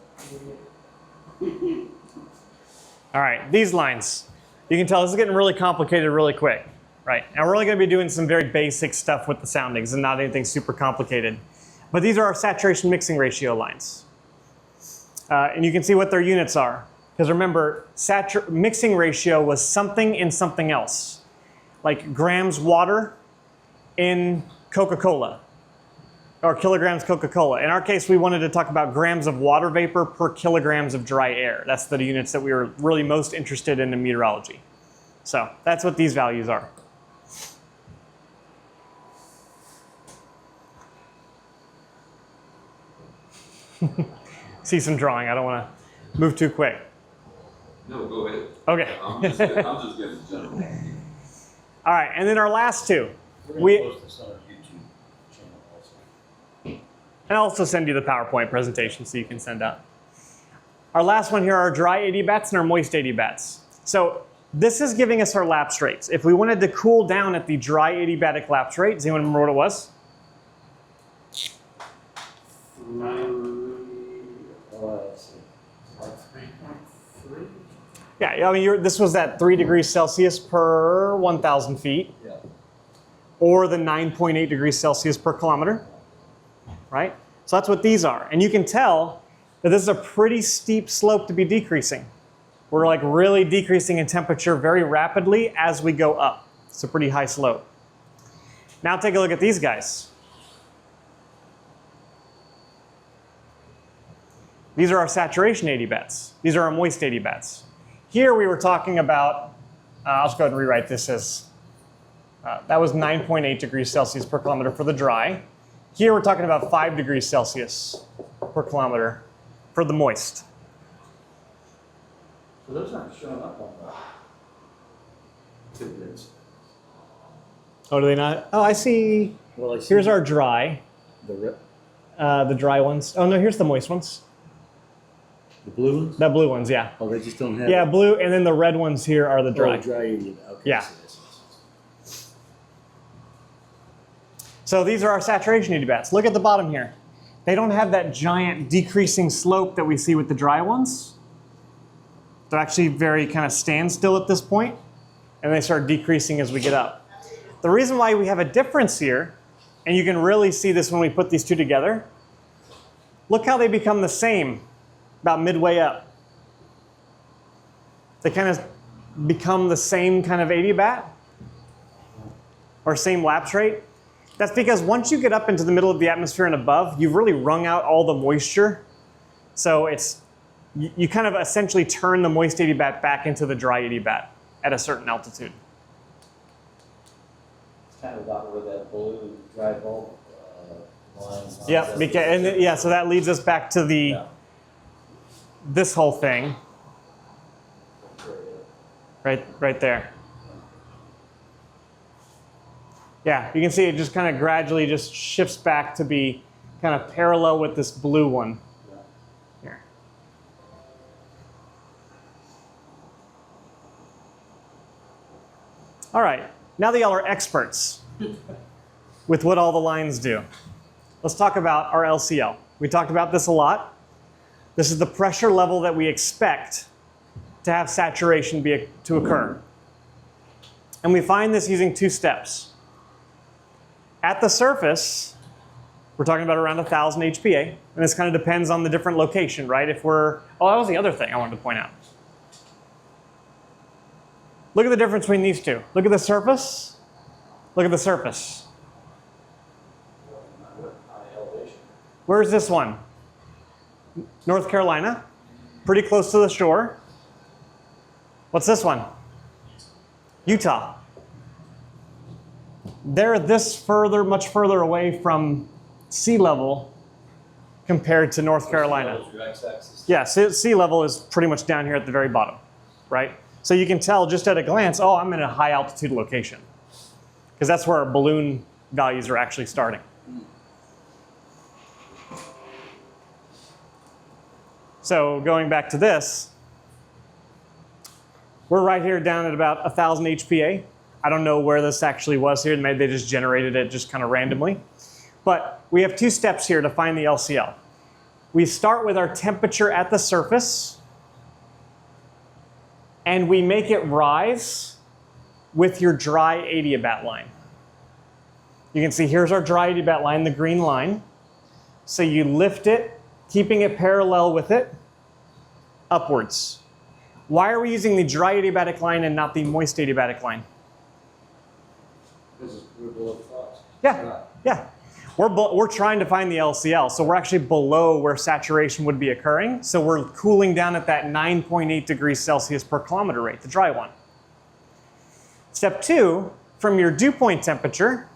All right, these lines. You can tell this is getting really complicated really quick, right? And we're only going to be doing some very basic stuff with the soundings and not anything super complicated. But these are our saturation mixing ratio lines. And you can see what their units are. Because remember, mixing ratio was something in something else. Like grams water in Coca-Cola. Or kilograms Coca-Cola. In our case, we wanted to talk about grams of water vapor per kilograms of dry air. That's the units that we were really most interested in meteorology. So that's what these values are. See some drawing. I don't want to move too quick. No, go ahead. Okay. I'm just getting general. All right, and then our last two. We're going to post this on our YouTube channel also. And I'll also send you the PowerPoint presentation so you can send out. Our last one here are our dry adiabats and our moist adiabats. So this is giving us our lapse rates. If we wanted to cool down at the dry adiabatic lapse rate, does anyone remember what it was? Yeah, I mean, this was at 3 degrees Celsius per 1,000 feet. Yeah. Or the 9.8 degrees Celsius per kilometer, right? So that's what these are. And you can tell that this is a pretty steep slope to be decreasing. We're like really decreasing in temperature very rapidly as we go up. It's a pretty high slope. Now take a look at these guys. These are our saturation adiabats. These are our moist adiabats. Here we were talking about, I'll just go ahead and rewrite this as, that was 9.8 degrees Celsius per kilometer for the dry. Here we're talking about 5 degrees Celsius per kilometer for the moist. So those aren't showing up on the tidbits. Oh, do they not? Oh, I see. Well, I see Here's our dry, the dry ones. Oh no, here's the moist ones. blue ones. The blue ones, yeah. Oh, they just don't have. Yeah, blue, and then the red ones here are the dry. Oh, dry. Okay. Yeah. I see this. So these are our saturation adiabats. Look at the bottom here. They don't have that giant decreasing slope that we see with the dry ones. They're actually very kind of standstill at this point, and they start decreasing as we get up. The reason why we have a difference here, and you can really see this when we put these two together, look how they become the same about midway up. They kind of become the same kind of adiabat, or same lapse rate. That's because once you get up into the middle of the atmosphere and above, you've really wrung out all the moisture. So it's, you kind of essentially turn the moist adiabat back into the dry adiabat at a certain altitude. It's kind of about where that blue dry bulb line. Yeah, yeah. So that leads us back to the this whole thing, right there. Yeah, you can see it just kind of gradually just shifts back to be kind of parallel with this blue one here. All right, now that y'all are experts with what all the lines do, let's talk about our LCL. We talked about this a lot. This is the pressure level that we expect to have saturation to occur. And we find this using two steps. At the surface, we're talking about around 1,000 HPA, and this kind of depends on the different location, right? If we're, oh, that was the other thing I wanted to point out. Look at the difference between these two. Look at the surface. Look at the surface. Where's this one? North Carolina, pretty close to the shore. What's this one? Utah. They're this much further away from sea level compared to North Carolina. Yeah, sea level is pretty much down here at the very bottom, right? So you can tell just at a glance, oh, I'm in a high altitude location, because that's where our balloon values are actually starting. So going back to this, we're right here down at about 1,000 HPA. I don't know where this actually was here. Maybe they just generated it just kind of randomly. But we have two steps here to find the LCL. We start with our temperature at the surface, and we make it rise with your dry adiabat line. You can see here's our dry adiabat line, the green line. So you lift it, keeping it parallel with it, upwards. Why are we using the dry adiabatic line and not the moist adiabatic line? We're below frost. Yeah, yeah. We're trying to find the LCL, so we're actually below where saturation would be occurring. So we're cooling down at that 9.8 degrees Celsius per kilometer rate, the dry one. Step two, from your dew point temperature,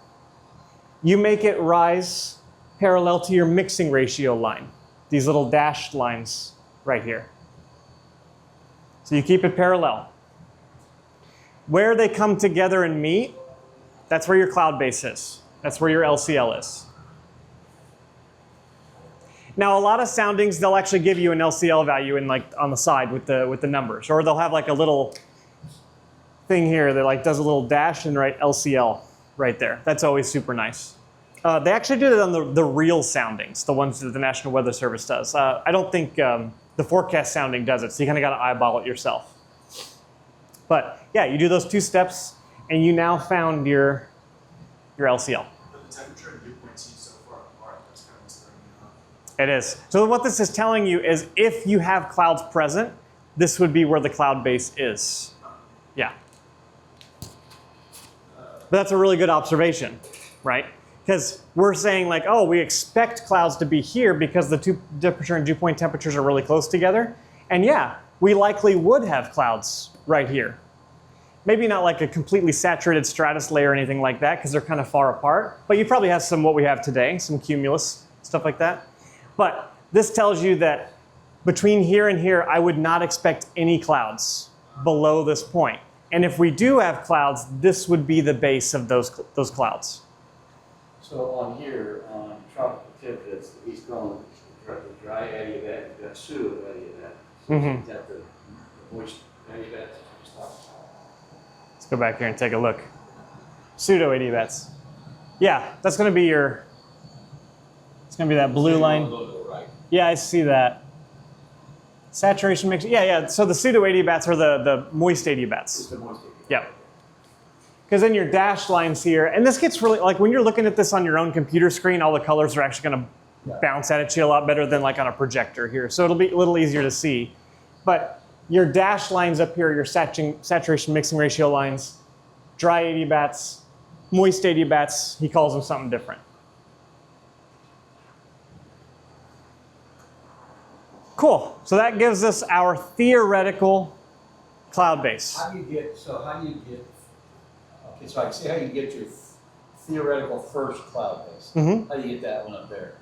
you make it rise parallel to your mixing ratio line. These little dashed lines right here. So you keep it parallel. Where they come together and meet, that's where your cloud base is. That's where your LCL is. Now, a lot of soundings, they'll actually give you an LCL value in like on the side with the numbers, or they'll have like a little thing here that like does a little dash and write LCL right there. That's always super nice. They actually do that on the real soundings, the ones that the National Weather Service does. I don't think the forecast sounding does it, so you kind of got to eyeball it yourself. But yeah, you do those two steps, and you now found your LCL. But the temperature and dew point seems so far apart, that's kind of what's throwing me off. It is. So what this is telling you is if you have clouds present, this would be where the cloud base is. Yeah. But that's a really good observation, right? Because we're saying like, oh, we expect clouds to be here because the two temperature and dew point temperatures are really close together. And yeah, we likely would have clouds right here. Maybe not like a completely saturated stratus layer or anything like that because they're kind of far apart. But you probably have some what we have today, some cumulus, stuff like that. But this tells you that between here and here, I would not expect any clouds below this point. And if we do have clouds, this would be the base of those clouds. So on here, on tropical tip, that's the east cone, the dry adiabatic, you've got pseudo adiabatic. So is that the moist adiabatic? Let's go back here and take a look. Pseudo adiabats. Yeah, that's going to be your. It's going to be that blue line. Yeah, I see that. Saturation mix. Yeah. So the pseudo adiabats are the moist adiabats. It's the moist adiabatic. Yeah. Because then your dashed lines here, and this gets really, like when you're looking at this on your own computer screen, all the colors are actually going to bounce at you a lot better than like on a projector here. So it'll be a little easier to see. But your dashed lines up here, your saturation mixing ratio lines, dry adiabats, moist adiabats, he calls them something different. Cool. So that gives us our theoretical cloud base. How do you get, okay, so I can see how you get your theoretical first cloud base. Mm-hmm. How do you get that one up there?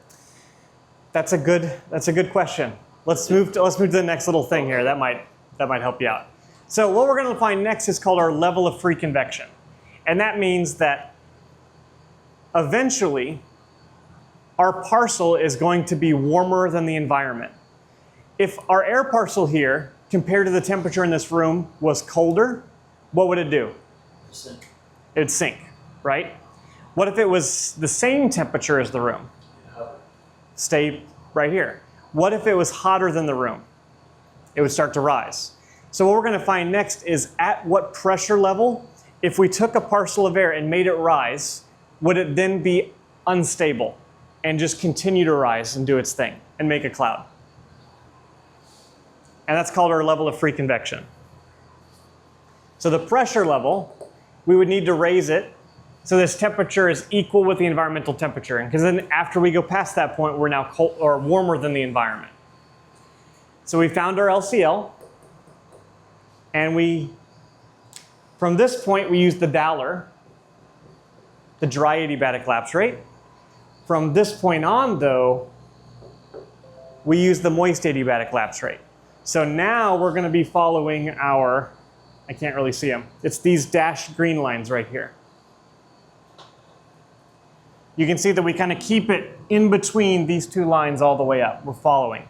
That's a good question. Let's move to the next little thing here. That might help you out. So what we're going to find next is called our level of free convection. And that means that eventually our parcel is going to be warmer than the environment. If our air parcel here, compared to the temperature in this room, was colder, what would it do? Sink. It'd sink, right? What if it was the same temperature as the room? Stay right here. What if it was hotter than the room? It would start to rise. So what we're going to find next is at what pressure level, if we took a parcel of air and made it rise, would it then be unstable and just continue to rise and do its thing and make a cloud? And that's called our level of free convection. So the pressure level, we would need to raise it so this temperature is equal with the environmental temperature. And because then after we go past that point, we're now cold or warmer than the environment. So we found our LCL. And from this point, we use the Dowler, the dry adiabatic lapse rate. From this point on, though, we use the moist adiabatic lapse rate. So now we're going to be following our, I can't really see them. It's these dashed green lines right here. You can see that we kind of keep it in between these two lines all the way up. We're following.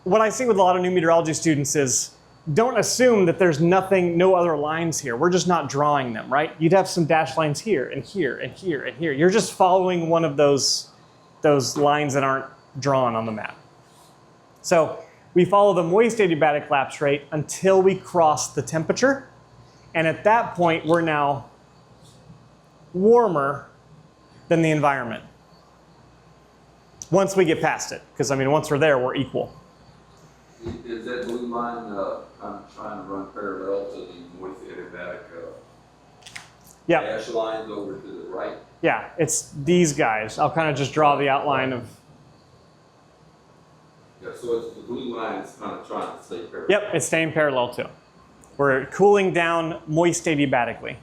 What I see with a lot of new meteorology students is don't assume that there's no other lines here. We're just not drawing them, right? You'd have some dashed lines here and here and here and here. You're just following one of those lines that aren't drawn on the map. So we follow the moist adiabatic lapse rate until we cross the temperature. And at that point, we're now warmer than the environment. Once we get past it, because I mean, once we're there, we're equal. Is that blue line, I'm trying to run parallel to the moist adiabatic dash lines over to the right? Yeah, it's these guys. I'll kind of just draw the outline of. Yeah, so it's the blue line is kind of trying to stay parallel. Yep, it's staying parallel too. We're cooling down moist adiabatically.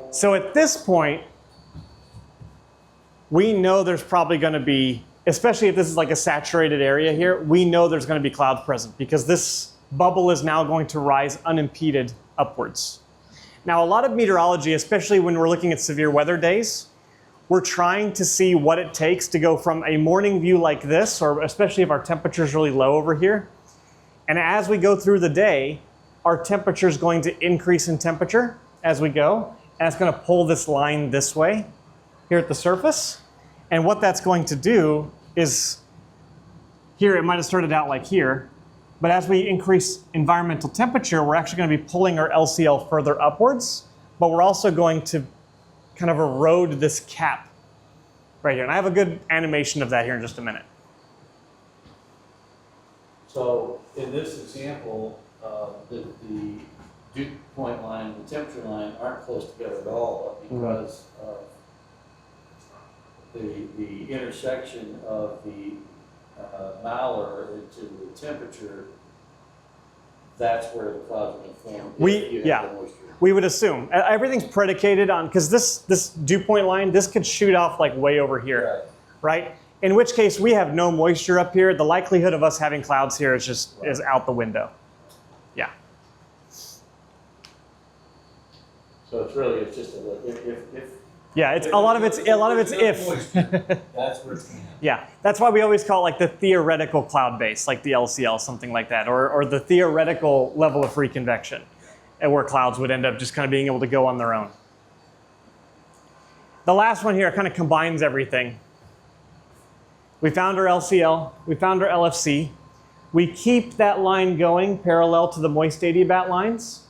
So at this point, we know there's probably going to be, especially if this is like a saturated area here, we know there's going to be clouds present because this bubble is now going to rise unimpeded upwards. Now, a lot of meteorology, especially when we're looking at severe weather days, we're trying to see what it takes to go from a morning view like this, or especially if our temperature is really low over here. And as we go through the day, our temperature is going to increase in temperature as we go, and it's going to pull this line this way here at the surface. And what that's going to do is, here it might have started out like here, but as we increase environmental temperature, we're actually going to be pulling our LCL further upwards, but we're also going to kind of erode this cap right here. And I have a good animation of that here in just a minute. So in this example, the dew point line and the temperature line aren't close together at all because of the intersection of the Maller into the temperature. That's where the clouds are going to form. if you have the moisture. We would assume. Everything's predicated on, because this dew point line, this could shoot off like way over here, right? In which case we have no moisture up here. The likelihood of us having clouds here is out the window. Yeah. So it's just if Yeah, it's a lot of it's if. that's where it's going to happen. Yeah, that's why we always call it like the theoretical cloud base, like the LCL, something like that, or the theoretical level of free convection, and where clouds would end up just kind of being able to go on their own. The last one here kind of combines everything. We found our LCL, we found our LFC. We keep that line going parallel to the moist adiabat lines,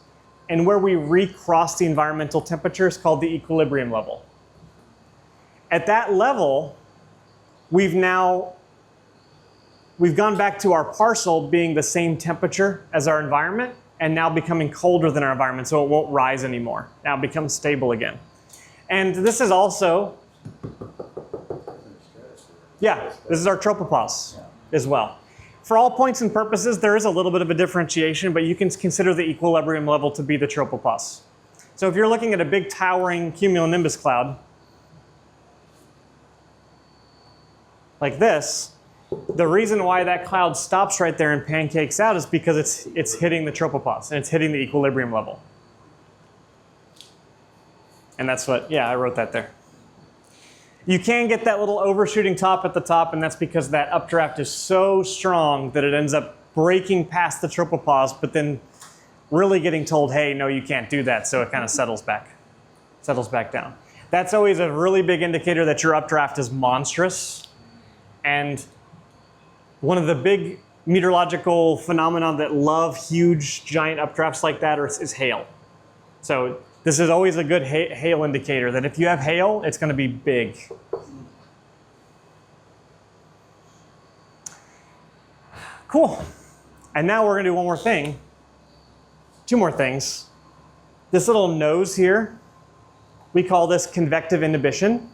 and where we recross the environmental temperature is called the equilibrium level. At that level, we've gone back to our parcel being the same temperature as our environment and now becoming colder than our environment, so it won't rise anymore. Now it becomes stable again. And this is also, this is our tropopause as well. For all points and purposes, there is a little bit of a differentiation, but you can consider the equilibrium level to be the tropopause. So if you're looking at a big towering cumulonimbus cloud, like this, the reason why that cloud stops right there and pancakes out is because it's hitting the tropopause and it's hitting the equilibrium level. And that's what, I wrote that there. You can get that little overshooting top at the top, and that's because that updraft is so strong that it ends up breaking past the tropopause, but then really getting told, hey, no, you can't do that, so it kind of settles back down. That's always a really big indicator that your updraft is monstrous. And one of the big meteorological phenomena that love huge, giant updrafts like that is hail. So this is always a good hail indicator, that if you have hail, it's going to be big. Cool. And now we're going to do one more thing. Two more things. This little nose here, we call this convective inhibition.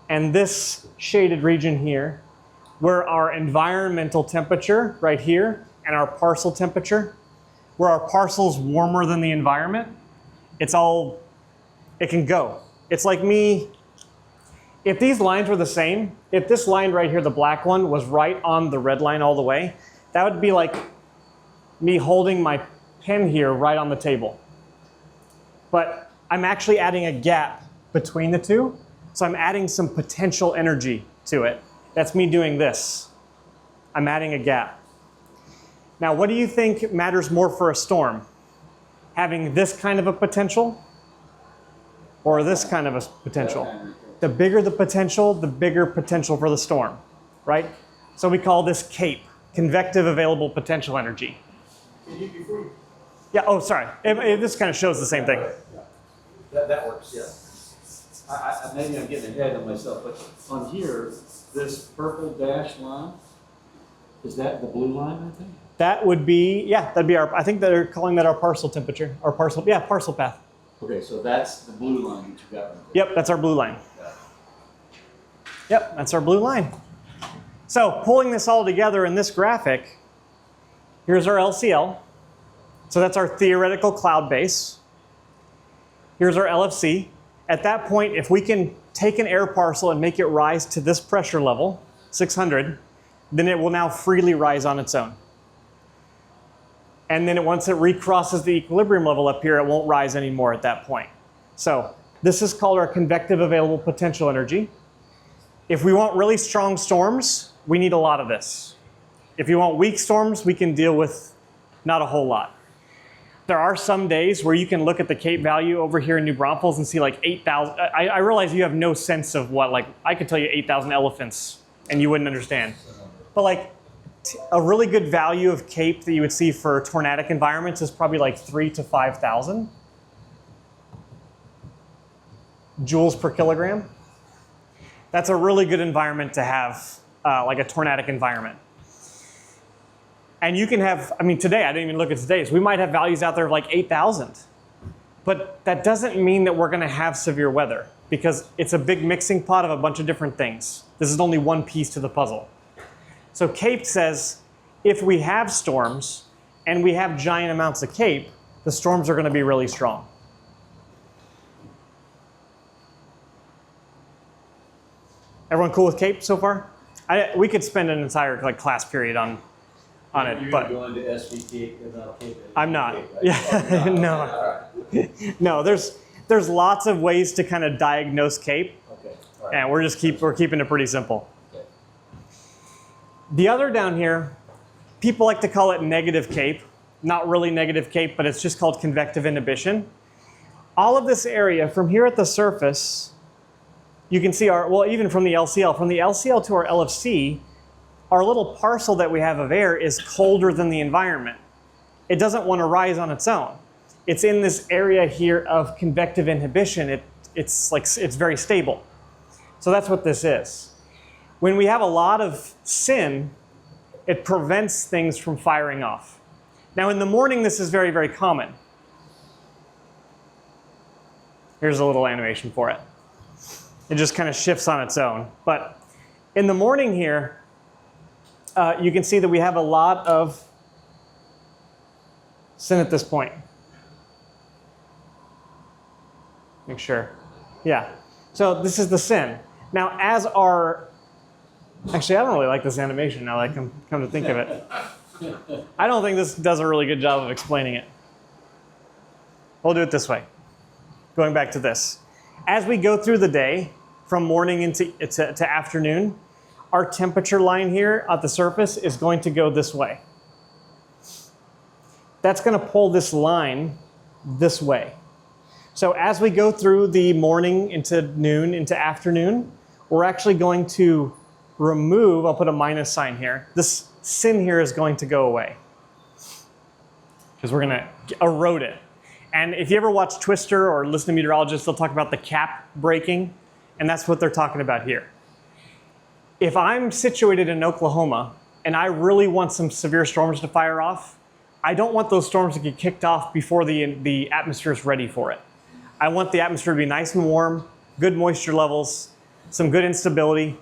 And this shaded region here, where our environmental temperature right here and our parcel temperature, where our parcel's warmer than the environment, it can go. It's like me, if these lines were the same, if this line right here, the black one, was right on the red line all the way, that would be like me holding my pen here right on the table. But I'm actually adding a gap between the two. So I'm adding some potential energy to it. That's me doing this. I'm adding a gap. Now, what do you think matters more for a storm? Having this kind of a potential or this kind of a potential? The bigger the potential, the bigger potential for the storm, right? So we call this CAPE, convective available potential energy. Yeah, oh, sorry. This kind of shows the same thing. That works. Yeah. Maybe I'm getting ahead of myself, but on here, this purple dashed line, is that the blue line, I think? That would be, that'd be our, I think they're calling that our parcel temperature, our parcel, parcel path. Okay, so that's the blue line that you got right there. Yep, that's our blue line. Yep, that's our blue line. So pulling this all together in this graphic, here's our LCL. So that's our theoretical cloud base. Here's our LFC. At that point, if we can take an air parcel and make it rise to this pressure level, 600, then it will now freely rise on its own. And then once it recrosses the equilibrium level up here, it won't rise anymore at that point. So this is called our convective available potential energy. If we want really strong storms, we need a lot of this. If you want weak storms, we can deal with not a whole lot. There are some days where you can look at the CAPE value over here in New Braunfels and see like 8,000. I realize you have no sense of what, like, I could tell you 8,000 elephants and you wouldn't understand. But like a really good value of CAPE that you would see for tornadic environments is probably like 3,000 to 5,000 joules per kilogram. That's a really good environment to have, like a tornadic environment. And you can have, I mean, today, I didn't even look at today's. We might have values out there of like 8,000. But that doesn't mean that we're going to have severe weather because it's a big mixing pot of a bunch of different things. This is only one piece to the puzzle. So CAPE says if we have storms and we have giant amounts of CAPE, the storms are going to be really strong. Everyone cool with CAPE so far? We could spend an entire like class period on it, You're but going to SVT without CAPE. I'm not. CAPE, right? Yeah, no. All right. No, there's lots of ways to kind of diagnose CAPE, Okay. All right. and we're keeping it pretty simple. Okay. The other down here, people like to call it negative CAPE. Not really negative CAPE, but it's just called convective inhibition. All of this area from here at the surface, you can see even from the LCL to our LFC, our little parcel that we have of air is colder than the environment. It doesn't want to rise on its own. It's in this area here of convective inhibition. It's very stable. So that's what this is. When we have a lot of SIN, it prevents things from firing off. Now in the morning, this is very, very common. Here's a little animation for it. It just kind of shifts on its own. But in the morning here, you can see that we have a lot of SIN at this point. Make sure. Yeah. So this is the SIN. Now actually I don't really like this animation now that I come to think of it. I don't think this does a really good job of explaining it. We'll do it this way. Going back to this. As we go through the day, from morning to afternoon, our temperature line here at the surface is going to go this way. That's going to pull this line this way. So as we go through the morning into noon into afternoon, we're actually going to remove, I'll put a minus sign here, this SIN here is going to go away because we're going to erode it. And if you ever watch Twister or listen to meteorologists, they'll talk about the cap breaking, and that's what they're talking about here. If I'm situated in Oklahoma and I really want some severe storms to fire off, I don't want those storms to get kicked off before the atmosphere is ready for it. I want the atmosphere to be nice and warm, good moisture levels, some good instability,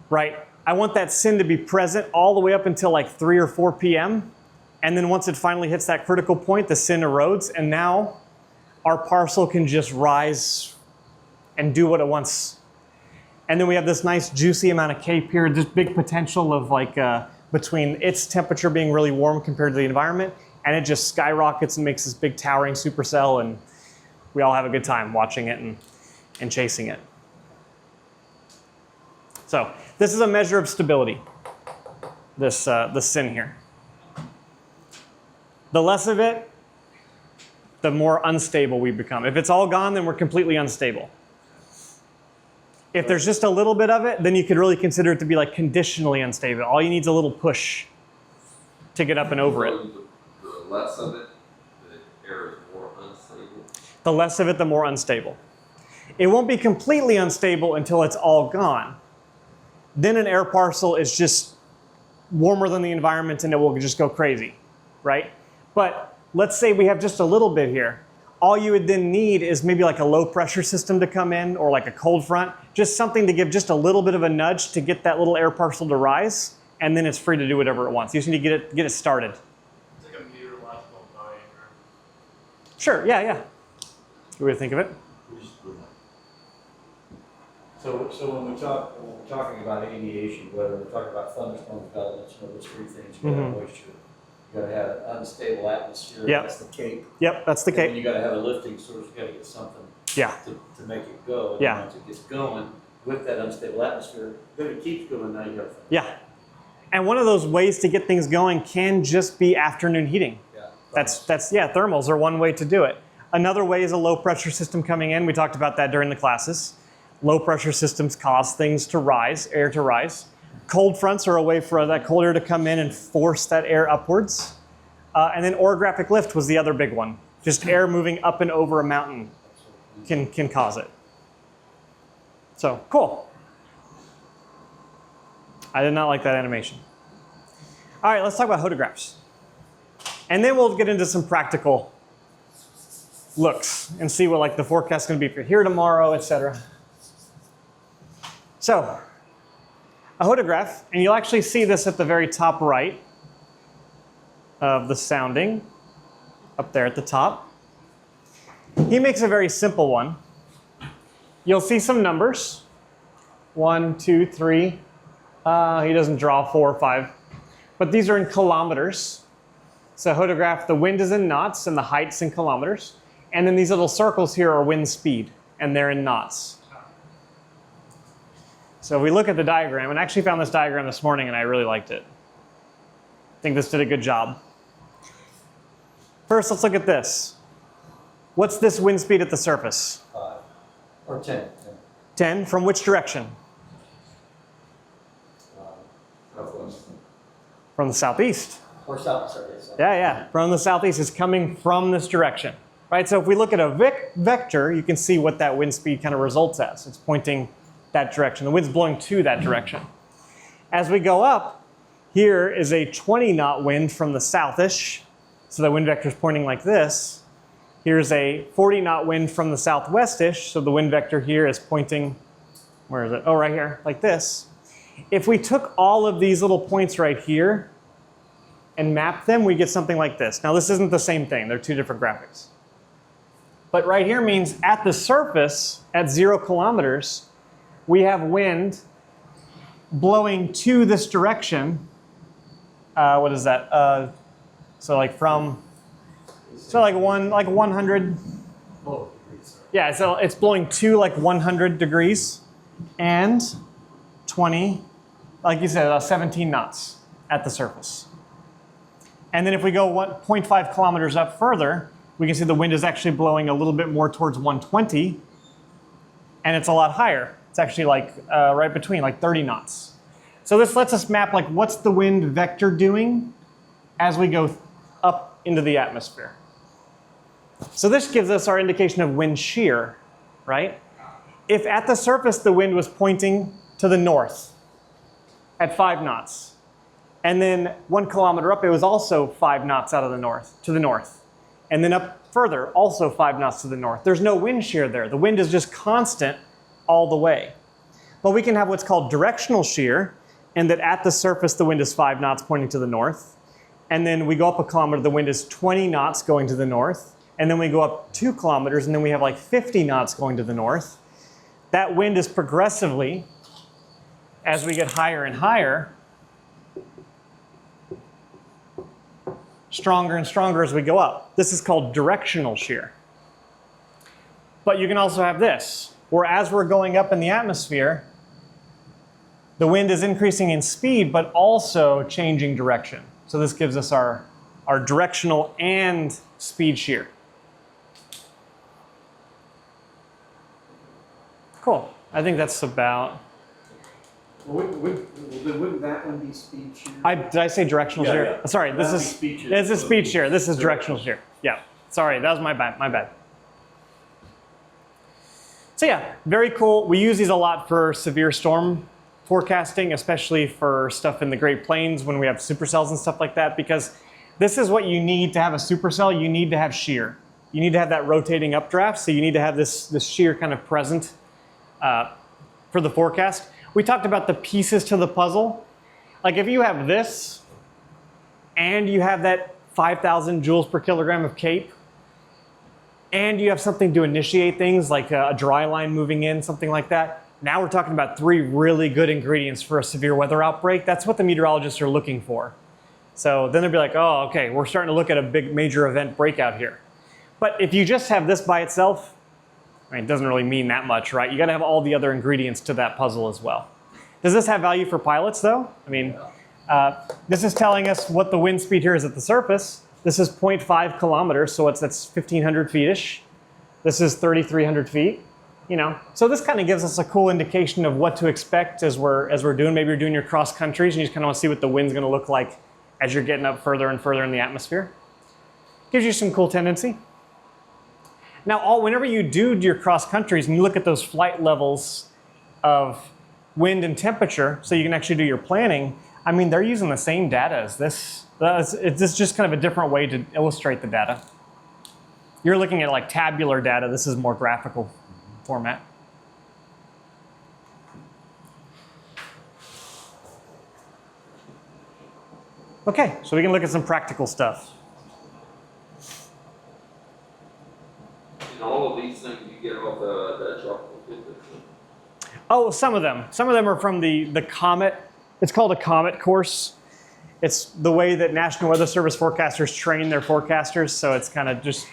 right? I want that SIN to be present all the way up until like 3 or 4 p.m. And then once it finally hits that critical point, the SIN erodes, and now our parcel can just rise and do what it wants. And then we have this nice juicy amount of CAPE here, this big potential of like between its temperature being really warm compared to the environment, and it just skyrockets and makes this big towering supercell, and we all have a good time watching it and chasing it. So this is a measure of stability, this SIN here. The less of it, the more unstable we become. If it's all gone, then we're completely unstable. If there's just a little bit of it, then you could really consider it to be like conditionally unstable. All you need is a little push to get up and over it. The less of it, the air is more unstable. The less of it, the more unstable. It won't be completely unstable until it's all gone. Then an air parcel is just warmer than the environment and it will just go crazy, right? But let's say we have just a little bit here. All you would then need is maybe like a low pressure system to come in or like a cold front, just something to give just a little bit of a nudge to get that little air parcel to rise, and then it's free to do whatever it wants. You just need to get it started. It's like a meteorological diagram. Sure, yeah. Good way to think of it. So when we're talking about aviation, whether we're talking about thunderstorm developments, those three things, you gotta have moisture, you gotta have an unstable atmosphere. Yep. That's the CAPE. Yep, that's the And then case. you gotta have a lifting source, you gotta get something Yeah, to make it go. And Yeah. once it gets going with that unstable atmosphere, then it keeps going, now you have. yeah. And one of those ways to get things going can just be afternoon heating. Yeah. Thermals are one way to do it. Another way is a low pressure system coming in. We talked about that during the classes. Low pressure systems cause things to rise, air to rise. Cold fronts are a way for that cold air to come in and force that air upwards. And then orographic lift was the other big one. Just air moving up and over a mountain can cause it. So, cool. I did not like that animation. All right, let's talk about hodographs. And then we'll get into some practical looks and see what like the forecast is going to be for here tomorrow, etc. So, a hodograph, and you'll actually see this at the very top right of the sounding, up there at the top. He makes a very simple one. You'll see some numbers. 1, 2, 3. He doesn't draw 4 or 5. But these are in kilometers. So hodograph, the wind is in knots and the height's in kilometers. And then these little circles here are wind speed, and they're in knots. So we look at the diagram, and I actually found this diagram this morning and I really liked it. I think this did a good job. First, let's look at this. What's this wind speed at the surface? 5 or 10. 10, from which direction? Southwest. From the southeast. Or south, sorry. Yeah, from the southeast. It's coming from this direction. Right, so if we look at a vector, you can see what that wind speed kind of results as. It's pointing that direction. The wind's blowing to that direction. As we go up, here is a 20 knot wind from the southish. So the wind vector is pointing like this. Here's a 40 knot wind from the southwestish. So the wind vector here is pointing, where is it? Oh, right here, like this. If we took all of these little points right here and mapped them, we get something like this. Now this isn't the same thing. They're two different graphics. But right here means at the surface, at 0 kilometers, we have wind blowing to this direction. What is that? So like from, so like 100. Oh, Yeah, so it's blowing to like 100 degrees and 20, like you said, 17 knots at the surface. And then if we go 0.5 kilometers up further, we can see the wind is actually blowing a little bit more towards 120, and it's a lot higher. It's actually like right between, like 30 knots. So this lets us map like what's the wind vector doing as we go up into the atmosphere. So this gives us our indication of wind shear, right? If at the surface the wind was pointing to the north at 5 knots, and then 1 kilometer up it was also 5 knots out of the north, to the north. And then up further, also 5 knots to the north. There's no wind shear there. The wind is just constant all the way. But we can have what's called directional shear, and that at the surface, the wind is 5 knots pointing to the north. And then we go up a kilometer, the wind is 20 knots going to the north. And then we go up 2 kilometers, and then we have like 50 knots going to the north. That wind is progressively, as we get higher and higher, stronger and stronger as we go up. This is called directional shear. But you can also have this, where as we're going up in the atmosphere, the wind is increasing in speed, but also changing direction. So this gives us our directional and speed shear. Cool. I think that's about... Wouldn't that one be speed shear? Did I say directional shear? Yeah. Sorry, this is speed shear. This is directional shear. Yeah. Sorry, that was my bad. So yeah, very cool. We use these a lot for severe storm forecasting, especially for stuff in the Great Plains when we have supercells and stuff like that, because this is what you need to have a supercell. You need to have shear. You need to have that rotating updraft, so you need to have this shear kind of present for the forecast. We talked about the pieces to the puzzle. Like if you have this and you have that 5,000 joules per kilogram of CAPE, and you have something to initiate things like a dry line moving in, something like that. Now we're talking about 3 really good ingredients for a severe weather outbreak. That's what the meteorologists are looking for. So then they'll be like, oh, okay, we're starting to look at a big major event breakout here. But if you just have this by itself, I mean, it doesn't really mean that much, right? You got to have all the other ingredients to that puzzle as well. Does this have value for pilots, though? I mean, this is telling us what the wind speed here is at the surface. This is 0.5 kilometers, so that's 1,500 feet-ish. This is 3,300 feet. You know, so this kind of gives us a cool indication of what to expect as we're doing. Maybe you're doing your cross countries and you just kind of want to see what the wind's going to look like as you're getting up further and further in the atmosphere. Gives you some cool tendency. Now, whenever you do your cross countries and you look at those flight levels of wind and temperature, so you can actually do your planning, I mean, they're using the same data as this. It's just kind of a different way to illustrate the data. You're looking at like tabular data. This is more graphical format. Okay, so we can look at some practical stuff. And all of these things you get off the tropical picture. Oh, some of them. Some of them are from the COMET. It's called a COMET course. It's the way that National Weather Service forecasters train their forecasters. So it's kind of just,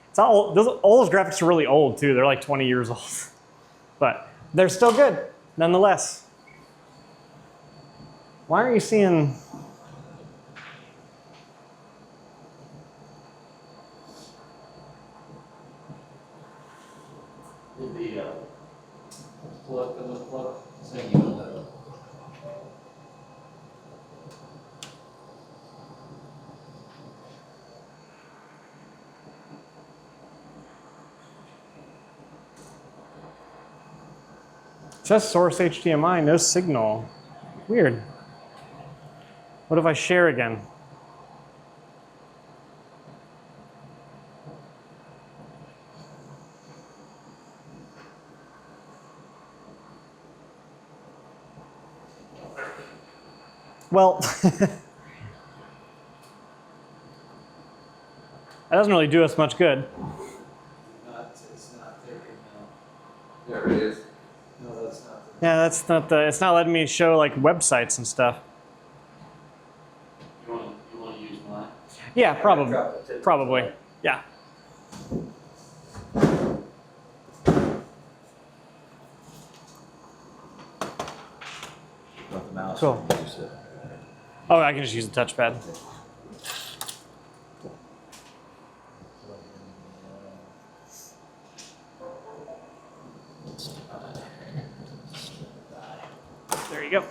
it's all those graphics are really old too. They're like 20 years old. But they're still good, nonetheless. Why aren't you seeing... Just source HDMI, no signal. Weird. What if I share again? Well, that doesn't really do us much good. It's not taking now. There it is. No, that's not. Yeah, it's not letting me show like websites and stuff. You want to use mine? Yeah, probably. Drop it to- Probably. Yeah. Not the mouse. Cool. Use it. Oh, I can just use the touchpad. There you go.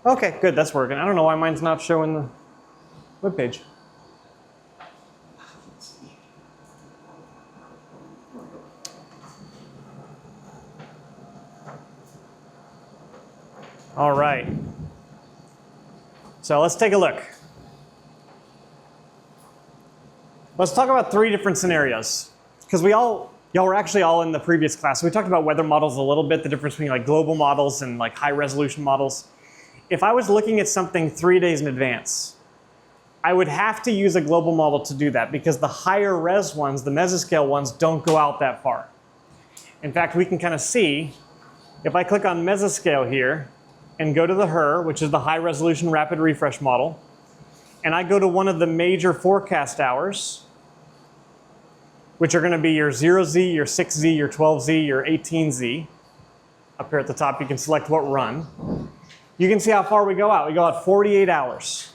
Okay, good, that's working. I don't know why mine's not showing the webpage. All right. So let's take a look. Let's talk about 3 different scenarios. Because y'all were actually all in the previous class. We talked about weather models a little bit, the difference between like global models and like high resolution models. If I was looking at something 3 days in advance, I would have to use a global model to do that because the higher res ones, the mesoscale ones, don't go out that far. In fact, we can kind of see, if I click on mesoscale here and go to the HER, which is the high resolution rapid refresh model, and I go to one of the major forecast hours, which are going to be your 0Z, your 6Z, your 12Z, your 18Z. Up here at the top, you can select what run. You can see how far we go out. We go out 48 hours.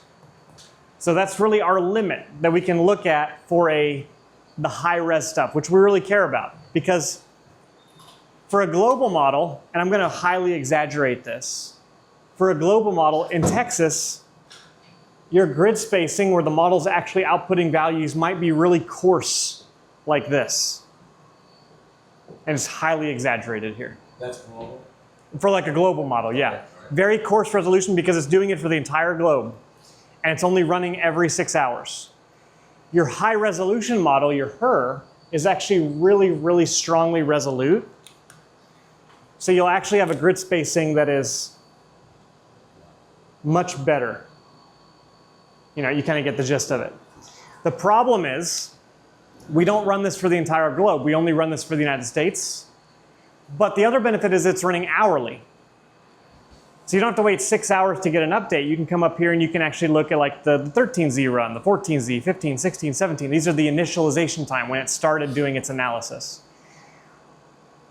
So that's really our limit that we can look at for the high-res stuff, which we really care about. Because for a global model, and I'm going to highly exaggerate this, for a global model in Texas, your grid spacing where the model's actually outputting values might be really coarse like this. And it's highly exaggerated here. That's global. For like a global model, yeah. Very coarse resolution because it's doing it for the entire globe. And it's only running every 6 hours. Your high resolution model, your HER, is actually really, really strongly resolute. So you'll actually have a grid spacing that is much better. You know, you kind of get the gist of it. The problem is, we don't run this for the entire globe. We only run this for the United States. But the other benefit is it's running hourly. So you don't have to wait 6 hours to get an update. You can come up here and you can actually look at like the 13Z run, the 14Z, 15, 16, 17. These are the initialization time when it started doing its analysis.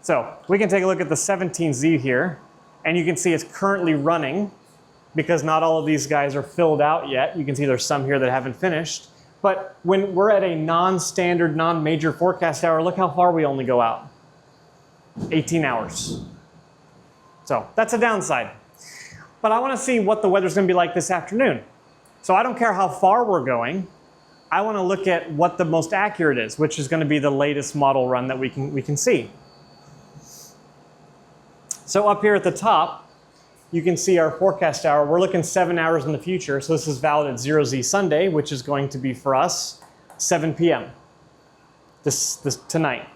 So we can take a look at the 17Z here, and you can see it's currently running because not all of these guys are filled out yet. You can see there's some here that haven't finished. But when we're at a non-standard, non-major forecast hour, look how far we only go out. 18 hours. So that's a downside. But I want to see what the weather's going to be like this afternoon. So I don't care how far we're going. I want to look at what the most accurate is, which is going to be the latest model run that we can see. So up here at the top, you can see our forecast hour. We're looking 7 hours in the future. So this is valid at 0Z Sunday, which is going to be for us 7 p.m. This tonight.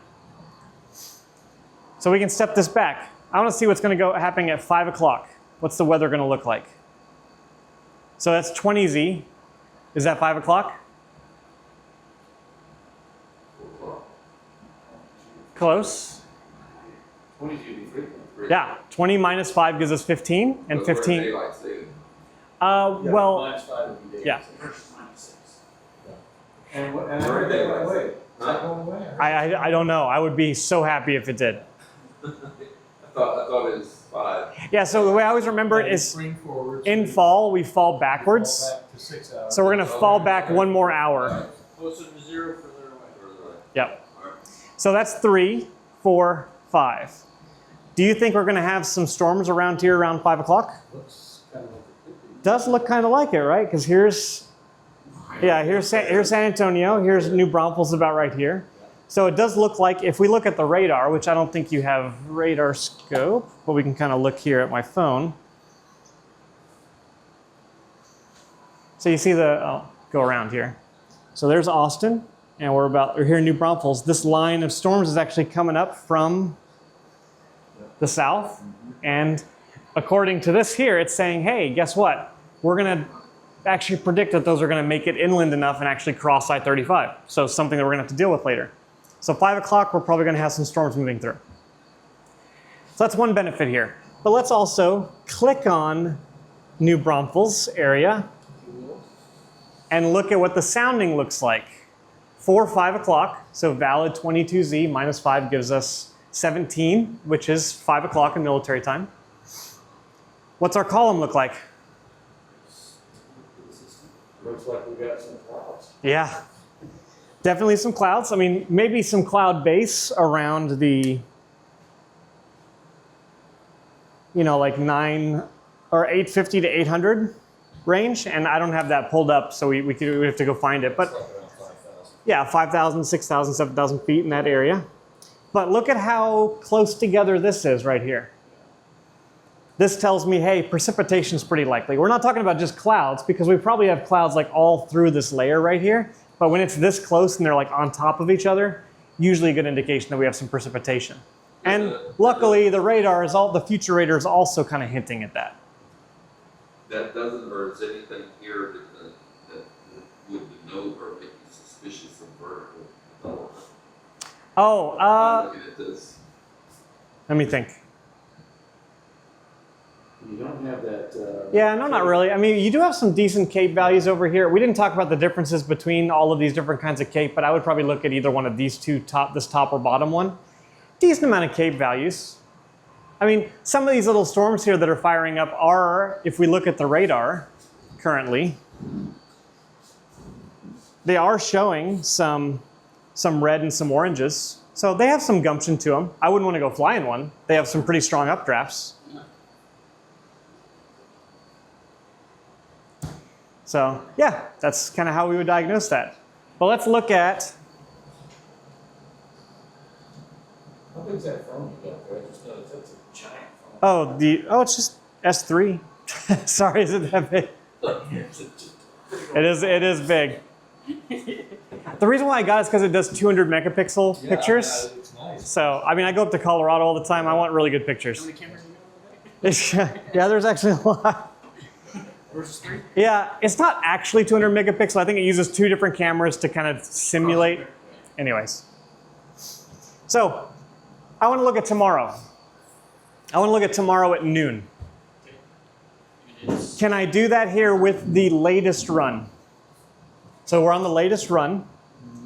So we can step this back. I want to see what's going to go happening at 5 o'clock. What's the weather going to look like? So that's 20Z. Is that 5 o'clock? Close. 20 should be frequent. Yeah, 20 minus 5 gives us 15, and 15. Daylight saving. Well, Minus 5 would be days. yeah. Versus -6. And Where I are heard they? that way. Is that going away? I don't know. I would be so happy if it did. I thought it was 5. Yeah, so the way I always remember it is Spring forward. in fall, we fall backwards. Fall back to 6 hours. So we're going to fall back 1 more hour. Closer to 0 further away. Yep. All right. So that's 3, 4, 5. Do you think we're going to have some storms around here around 5 o'clock? Looks kind of like it could be. Does look kind of like it, right? Because here's San Antonio. Here's New Braunfels about right here. So it does look like, if we look at the radar, which I don't think you have radar scope, but we can kind of look here at my phone. So you see go around here. So there's Austin, and we're here in New Braunfels. This line of storms is actually coming up from the south. And according to this here, it's saying, hey, guess what? We're going to actually predict that those are going to make it inland enough and actually cross I-35. So something that we're going to have to deal with later. So 5 o'clock, we're probably going to have some storms moving through. So that's one benefit here. But let's also click on New Braunfels area and look at what the sounding looks like. 5 o'clock, so valid 22Z minus 5 gives us 17, which is 5 o'clock in military time. What's our column look like? Looks like we got some clouds. Yeah, definitely some clouds. I mean, maybe some cloud base around the, like 9 or 850 to 800 range. And I don't have that pulled up, so we have to go find it. But yeah, 5,000, 6,000, 7,000 feet in that area. But look at how close together this is right here. This tells me, hey, precipitation is pretty likely. We're not talking about just clouds, because we probably have clouds like all through this layer right here. But when it's this close and they're like on top of each other, usually a good indication that we have some precipitation. And luckily, the future radar is also kind of hinting at that. That doesn't, or is anything here that would denote or make you suspicious of vertical development? Oh, Looking at this. let me think. You don't have that. Yeah, no, not really. I mean, you do have some decent CAPE values over here. We didn't talk about the differences between all of these different kinds of CAPE, but I would probably look at either one of these two, this top or bottom one. Decent amount of CAPE values. I mean, some of these little storms here that are firing up are, if we look at the radar currently, they are showing some red and some oranges. So they have some gumption to them. I wouldn't want to go fly in one. They have some pretty strong updrafts. So yeah, that's kind of how we would diagnose that. But let's look at, How big is that phone you got there? I just noticed that's a giant phone. it's just S3. Sorry, is it that big? It is big. The reason why I got it is because it does 200 megapixel Yeah, pictures. It's nice. So, I mean, I go up to Colorado all the time. I want really good pictures. How many cameras do you have? Yeah, there's actually a lot. Versus 3? Yeah, it's not actually 200 megapixel. I think it uses 2 different cameras to kind of simulate. Anyways. So, I want to look at tomorrow. I want to look at tomorrow at noon. Can I do that here with the latest run? So we're on the latest run.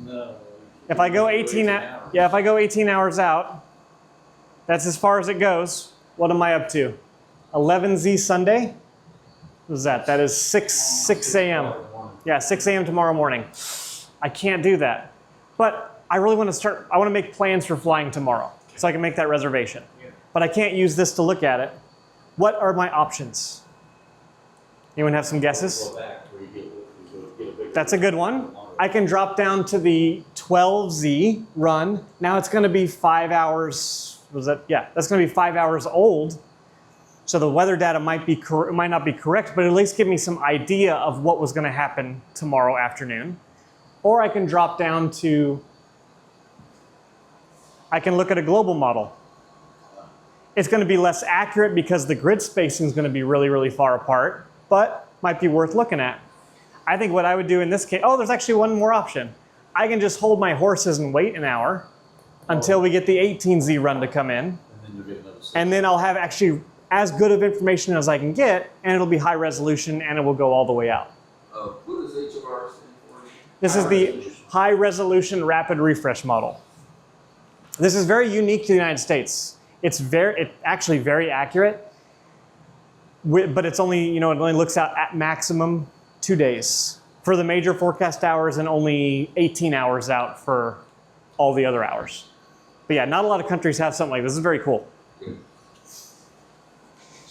No. If I go 18 hours out, that's as far as it goes. What am I up to? 11Z Sunday? What is that? That is 6 a.m. Yeah, 6 a.m. tomorrow morning. I can't do that. But I really want to I want to make plans for flying tomorrow so I can make that reservation. But I can't use this to look at it. What are my options? Anyone have some guesses? Go back where you get a bigger. That's a good one. I can drop down to the 12Z run. Now it's going to be 5 hours. Was that? Yeah, that's going to be 5 hours old. So the weather data might not be correct, but at least give me some idea of what was going to happen tomorrow afternoon. Or I can drop down to, I can look at a global model. It's going to be less accurate because the grid spacing is going to be really, really far apart, but might be worth looking at. I think what I would do in this case, oh, there's actually one more option. I can just hold my horses and wait an hour until we get the 18Z run to come in. And then you'll get another And then I'll have actually as good of information as I can get, and it'll be high resolution, and it will go all the way out. What does HMR stand for? This is the high resolution rapid refresh model. This is very unique to the United States. It's actually very accurate, but it's only, it only looks out at maximum 2 days for the major forecast hours and only 18 hours out for all the other hours. But yeah, not a lot of countries have something like this. This is very cool.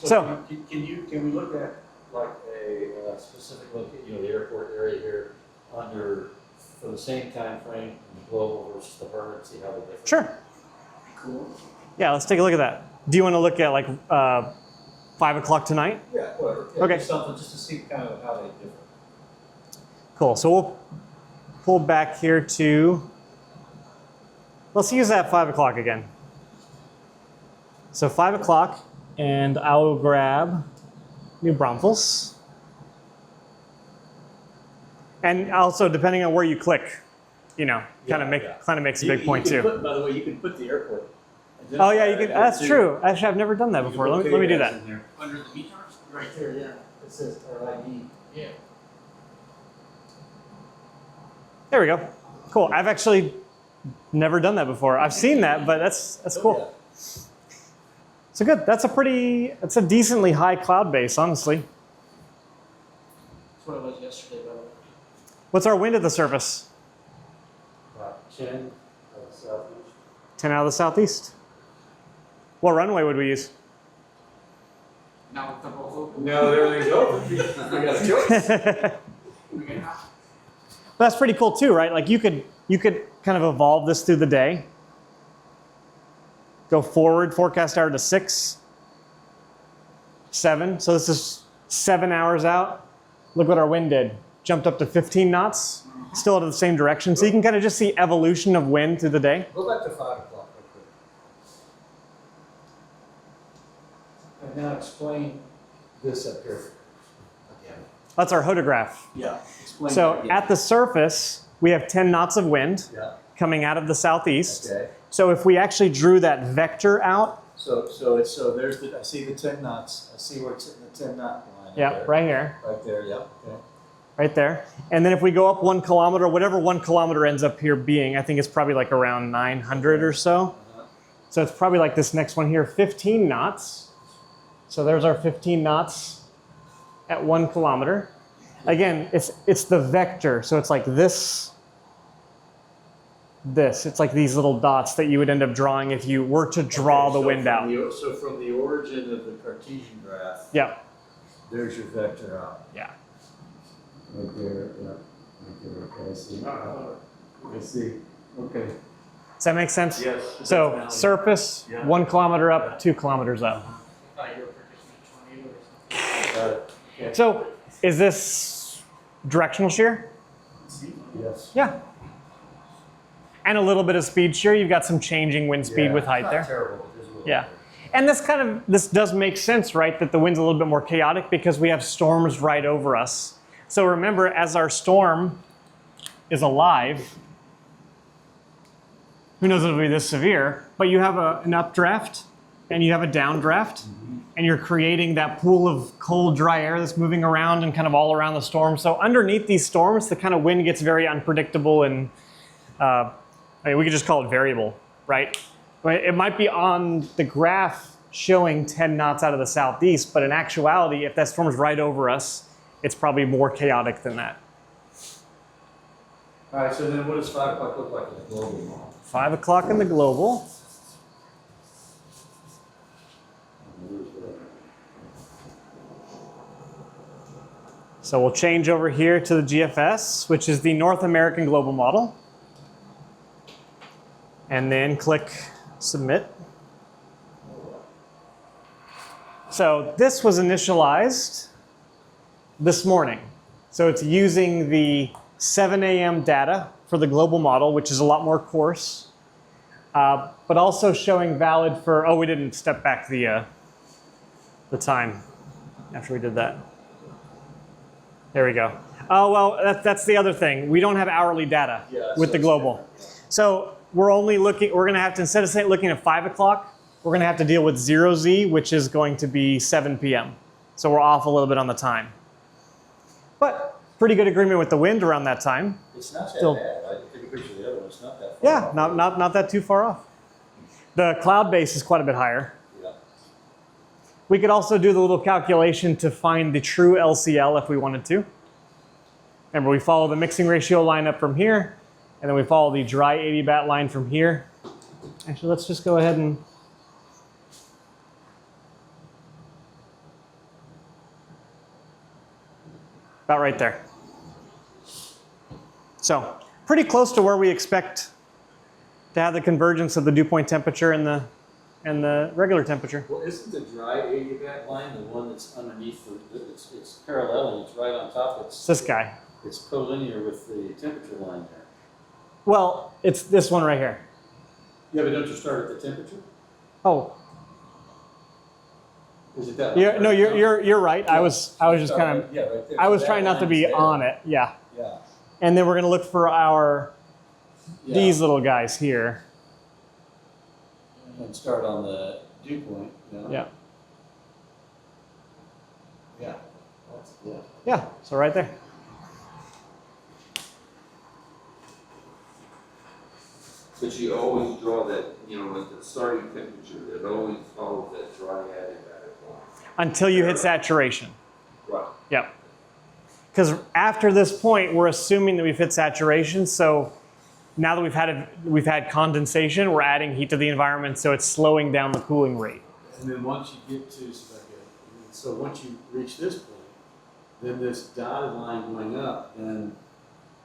So can we look at like a specific location, the airport area here for the same time frame, the global versus the burn, and see how they're different? Sure. Cool. Yeah, let's take a look at that. Do you want to look at like 5 o'clock tonight? Yeah, whatever. Yeah, Okay. do something just to see kind of how they differ. Cool. So we'll pull back here to, let's use that 5 o'clock again. So 5 o'clock, and I will grab New Braunfels. And also, depending on where you click, kind of makes a big point too. By the way, you can put the airport. Oh yeah, you can. That's true. Actually, I've never done that before. Let me do that. Under the B charts? Right there, yeah. It says RID. Yeah. There we go. Cool. I've actually never done that before. I've seen that, but that's cool. So good. That's a decently high cloud base, honestly. That's what it was yesterday, by the way. What's our wind at the surface? About 10 of the southeast. 10 out of the southeast. What runway would we use? Now with the whole Now that everything's over, we got a choice. we're gonna have. That's pretty cool too, right? Like you could kind of evolve this through the day. Go forward, forecast hour to 6, 7. So this is 7 hours out. Look what our wind did. Jumped up to 15 knots, still out of the same direction. So you can kind of just see evolution of wind through the day. Go back to 5 o'clock real quick. And now explain this up here again. That's our hodograph. Yeah. Explain So that again. at the surface, we have 10 knots of wind Yeah. coming out of the southeast. Okay. So if we actually drew that vector out, So there's I see the 10 knots. I see where it's in the 10 knot line. yeah, there. right here, Right there, yeah. Okay. right there. And then if we go up 1 kilometer, whatever 1 kilometer ends up here being, I think it's probably like around 900 or so. So it's probably like this next one here, 15 knots. So there's our 15 knots at 1 kilometer. Again, it's the vector. So it's like this. It's like these little dots that you would end up drawing if you were to draw the wind out. So from the origin of the Cartesian graph, Yeah, there's your vector out. yeah. Right there, yeah. Right there, okay, I see. I see. Okay. Does that make sense? Yes. So surface, Yeah. 1 kilometer up, 2 kilometers up. I thought you were predicting 20 or something. Got it. Okay. So is this directional shear? Yes. Yeah. And a little bit of speed shear. You've got some changing wind speed with height Not there. terrible, but there's a little Yeah. bit. And this does make sense, right? That the wind's a little bit more chaotic because we have storms right over us. So remember, as our storm is alive, who knows if it'll be this severe, but you have an updraft and you have a downdraft, and you're creating that pool of cold, dry air that's moving around and kind of all around the storm. So underneath these storms, the kind of wind gets very unpredictable and we could just call it variable, right? It might be on the graph showing 10 knots out of the southeast, but in actuality, if that storm's right over us, it's probably more chaotic than that. All right, so then what does 5 o'clock look like in the global model? 5 o'clock in the global. So we'll change over here to the GFS, which is the North American Global Model. And then click Submit. So this was initialized this morning. So it's using the 7 a.m. data for the global model, which is a lot more coarse, but also showing valid for, oh, we didn't step back the time after we did that. There we go. Oh, well, that's the other thing. We don't have hourly data with the global. So we're going to have to, instead of looking at 5 o'clock, we're going to have to deal with 0Z, which is going to be 7 p.m. So we're off a little bit on the time. But pretty good agreement with the wind around that time. It's not that Still- bad. I took a picture of the other one. It's not that far Yeah, off. not that too far off. The cloud base is quite a bit higher. Yeah. We could also do the little calculation to find the true LCL if we wanted to. Remember, we follow the mixing ratio line up from here, and then we follow the dry adiabat line from here. Actually, let's just go ahead and about right there. So pretty close to where we expect to have the convergence of the dew point temperature and the regular temperature. Well, isn't the dry adiabat line the one that's underneath it's parallel and it's right on top? It's this guy. It's collinear with the temperature line there. Well, it's this one right here. Yeah, but don't you start at the temperature? Oh, Is it that one? no, you're right. I was just kind of, Yeah, right there. I was That trying not to line's be there. on it. Yeah. Yeah. And then we're going to look for our, Yeah. these little guys here. And start on the dew point. You know? Yeah. Yeah. That's good. Yeah. So right there. But you always draw that, at the starting temperature, it always follows that dry adiabatic line. Until you hit saturation. Right. Yep. Because after this point, we're assuming that we've hit saturation. So now that we've had condensation, we're adding heat to the environment, so it's slowing down the cooling rate. And then once you get to, so once you reach this point, then this dotted line going up, then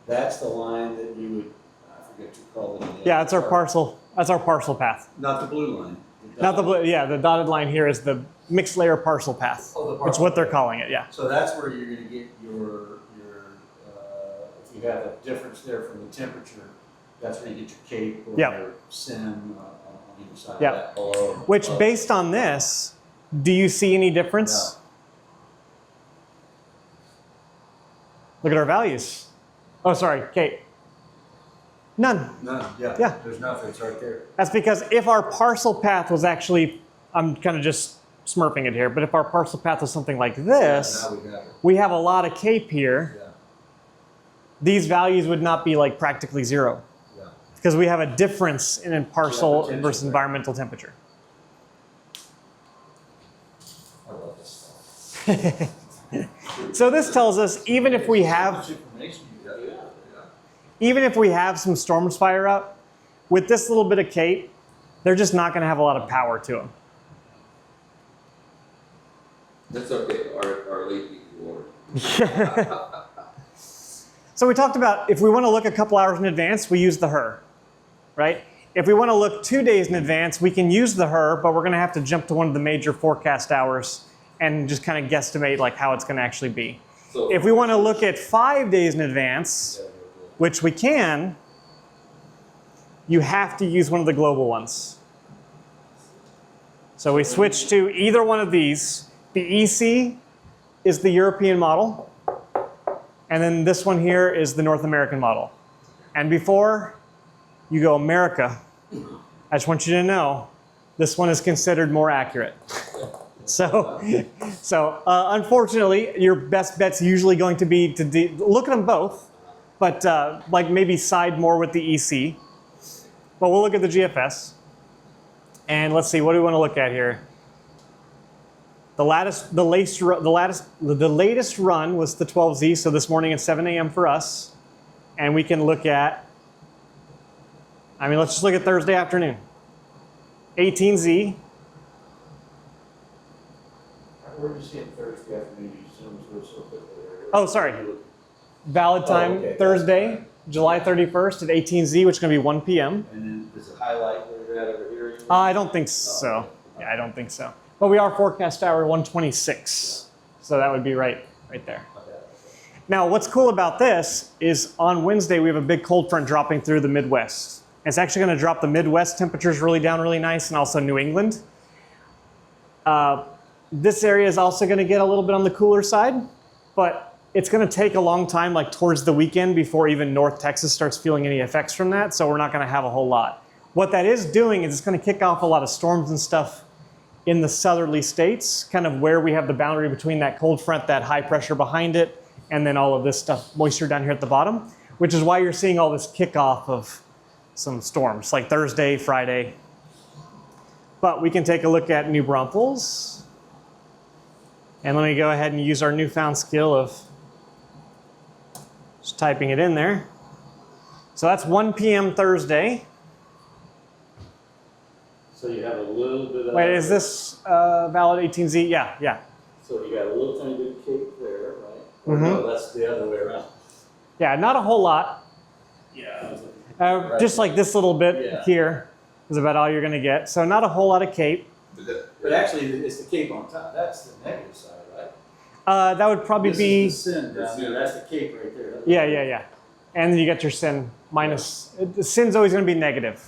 that's the line that you would, I forget what you call it. Yeah, that's our parcel. That's our parcel path. Not the blue line. Not the blue. Yeah, the dotted line here is the mixed layer parcel path. Oh, the It's parcel what they're path. calling it. Yeah. So that's where you're going to get your if you have a difference there from the temperature, that's where you get your cape or Yep. your sim on either side Yep. of that. Below, Which, above. based on this, do you see any difference? Look at our values. Oh, sorry, Kate. None. None, yeah. Yeah. There's nothing, it's right there. That's because if our parcel path was actually, I'm kind of just smurfing it here, but if our parcel path was something like this, Yeah, now we got it. we have a lot of cape here. Yeah, These values would not be like practically zero yeah. because we have a difference in parcel potential versus there. environmental temperature. I love this stuff. So this tells us even if we How have much information you got. Yeah. even if we have some storms fire up, with this little bit of cape, they're just not going to have a lot of power to them. That's okay, our late water. So we talked about if we want to look a couple hours in advance, we use the HER, right? If we want to look 2 days in advance, we can use the HER, but we're going to have to jump to one of the major forecast hours and just kind of guesstimate like how it's going to actually be. So If we want to look at 5 days in advance, which we can, you have to use one of the global ones. So we switch to either one of these. The EC is the European model, and then this one here is the North American model. And before you go America, I just want you to know, this one is considered more accurate. So unfortunately, your best bet's usually going to be to look at them both, but like maybe side more with the EC. But we'll look at the GFS. And let's see, what do we want to look at here? The latest run was the 12Z, so this morning at 7 a.m. for us. And we can look at, let's just look at Thursday afternoon. 18Z. Where are you seeing Thursday afternoon? You zoomed through so quickly there. Oh, sorry. Valid time okay. Thursday, July 31st at 18Z, which is going to be 1 p.m. And then does it highlight where you're at over here? I don't think so. Yeah, I don't think so. But we are forecast hour 126. So that would be right there. Now, what's cool about this is on Wednesday, we have a big cold front dropping through the Midwest. It's actually going to drop the Midwest temperatures really down really nice, and also New England. This area is also going to get a little bit on the cooler side, but it's going to take a long time, like towards the weekend, before even North Texas starts feeling any effects from that, so we're not going to have a whole lot. What that is doing is it's going to kick off a lot of storms and stuff in the southerly states, kind of where we have the boundary between that cold front, that high pressure behind it, and then all of this stuff, moisture down here at the bottom, which is why you're seeing all this kickoff of some storms, like Thursday, Friday. But we can take a look at New Braunfels. And let me go ahead and use our newfound skill of just typing it in there. So that's 1 p.m. Thursday. So you have a little bit of... Wait, is this valid 18Z? Yeah. So you got a little tiny bit of cape there, right? Mm-hmm. No, that's the other way around. Yeah, not a whole lot. Yeah. Just like this little bit here is about all you're going to get. So not a whole lot of cape. But actually, it's the cape on top. That's the negative side, right? That would probably be... This is the sin down there. That's the cape right there. Yeah. And then you get your sin minus... The sin's always going to be negative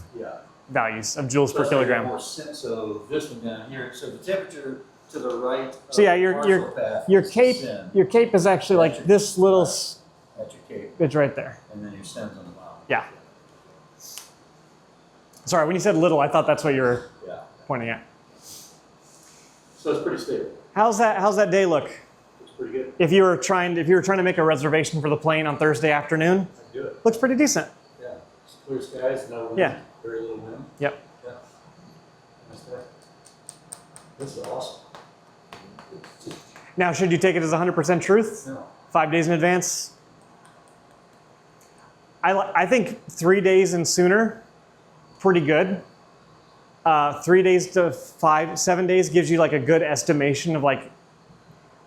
values of joules per kilogram. More sin, so this one down here, so the temperature to the right. So yeah, your cape is actually like this little... That's your cape. It's right there. And then your sin's on the bottom. Yeah. Sorry, when you said little, I thought that's what you were pointing at. So it's pretty stable. How's that day look? It's pretty good. If you were trying to make a reservation for the plane on Thursday afternoon, Good. looks pretty decent. Yeah. It's clear skies, no wind. Yeah. Very little wind. Yep. Yeah. Nice day. This is awesome. Now, should you take it as 100% truth? No. 5 days in advance? I think 3 days and sooner, pretty good. 3 days to 7 days gives you like a good estimation of like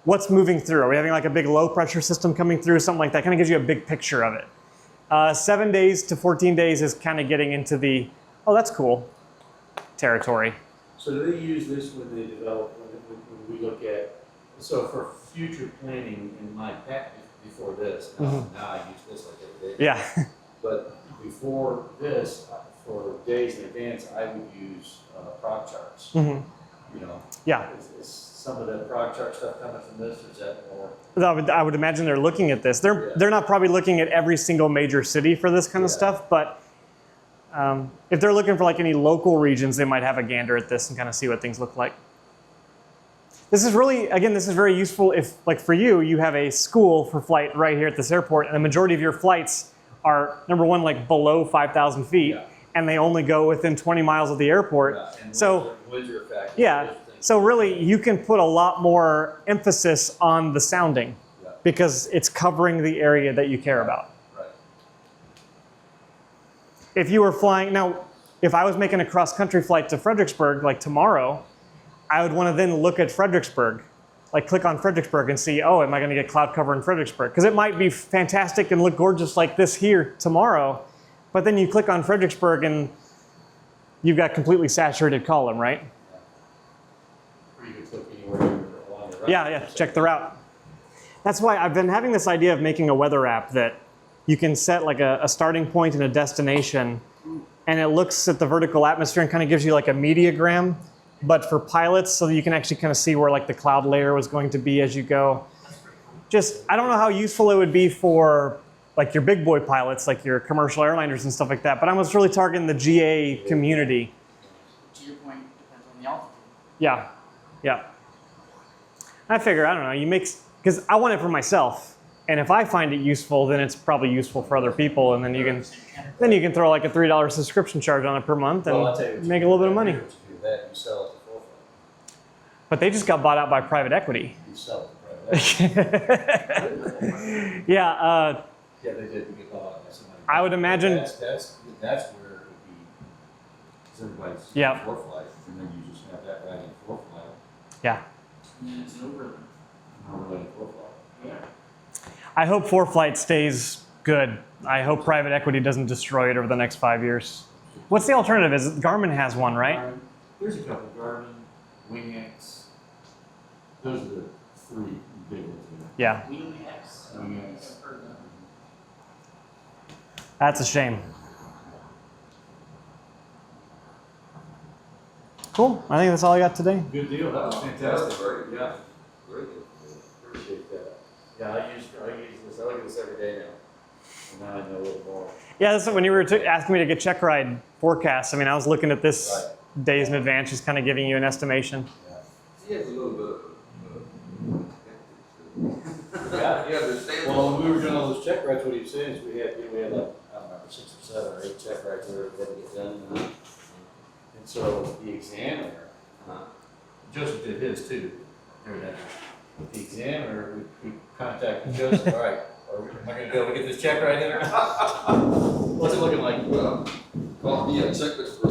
what's moving through. Are we having like a big low pressure system coming through, something like that? Kind of gives you a big picture of it. 7 days to 14 days is kind of getting into the, oh, that's cool territory. So do they use this when they develop, when we look at, so for future planning in my pack before this, now I use this like every day. Yeah. But before this, for days in advance, I would use prog charts. You know, Yeah. Is some of the prog chart stuff coming from this, or is that more? I would imagine they're looking at this. They're not probably looking at every single major city for this kind of stuff, but if they're looking for like any local regions, they might have a gander at this and kind of see what things look like. This is really, again, this is very useful if, like for you, you have a school for flight right here at this airport, and the majority of your flights are, number one, like below 5,000 feet, and they only go within 20 miles of the airport. So, so really, you can put a lot more emphasis on the sounding because it's covering the area that you care about. If you were flying, now, if I was making a cross-country flight to Fredericksburg, like tomorrow, I would want to then look at Fredericksburg, like click on Fredericksburg and see, oh, am I going to get cloud cover in Fredericksburg? Because it might be fantastic and look gorgeous like this here tomorrow, but then you click on Fredericksburg and you've got completely saturated column, right? Or you could click anywhere along the route. Yeah, check the route. That's why I've been having this idea of making a weather app that you can set like a starting point and a destination, and it looks at the vertical atmosphere and kind of gives you like a mediagram, but for pilots, so that you can actually kind of see where like the cloud layer was going to be as you go. Just, I don't know how useful it would be for like your big boy pilots, like your commercial airliners and stuff like that, but I was really targeting the GA community. To your point, depends on the altitude. Yeah. I figure, I don't know, you make, because I want it for myself, and if I find it useful, then it's probably useful for other people, and then you can throw like a $3 subscription charge on it per month and make a little bit of money. That you sell it to full flight. But they just got bought out by private equity. You sell it to private equity. Yeah, Yeah, they did get bought out by somebody. I would imagine. That's where it would be. Because everybody's Yeah. for flight, and then you just have that right in for flight. Yeah. And it's an overlay. Not really for flight. Yeah. I hope ForeFlight stays good. I hope private equity doesn't destroy it over the next 5 years. What's the alternative? Garmin has one, right? There's a couple. Garmin, Wing X. Those are the three big ones. Yeah, Wing X. Wing X. I've heard of that. that's a shame. Cool. I think that's all I got today. Good deal, that was fantastic. Very good. Yeah, Very good. appreciate that. Yeah, I use this, I look at this every day now. And now I know a little more. Yeah, that's when you were asking me to get check ride forecasts. I mean, I was looking at this days in advance, just kind of giving you an estimation. He has a little bit of, Yeah. he understands. Well, when we were doing all those check rides, what he was saying is we had like, I don't remember, 6 or 7 or 8 check rides where we had to get done. And so the examiner, Joseph did his too, during that. The examiner, we contacted Joseph, all right, am I gonna be able to get this check right in or not? What's it looking like? Well, call me a checklist for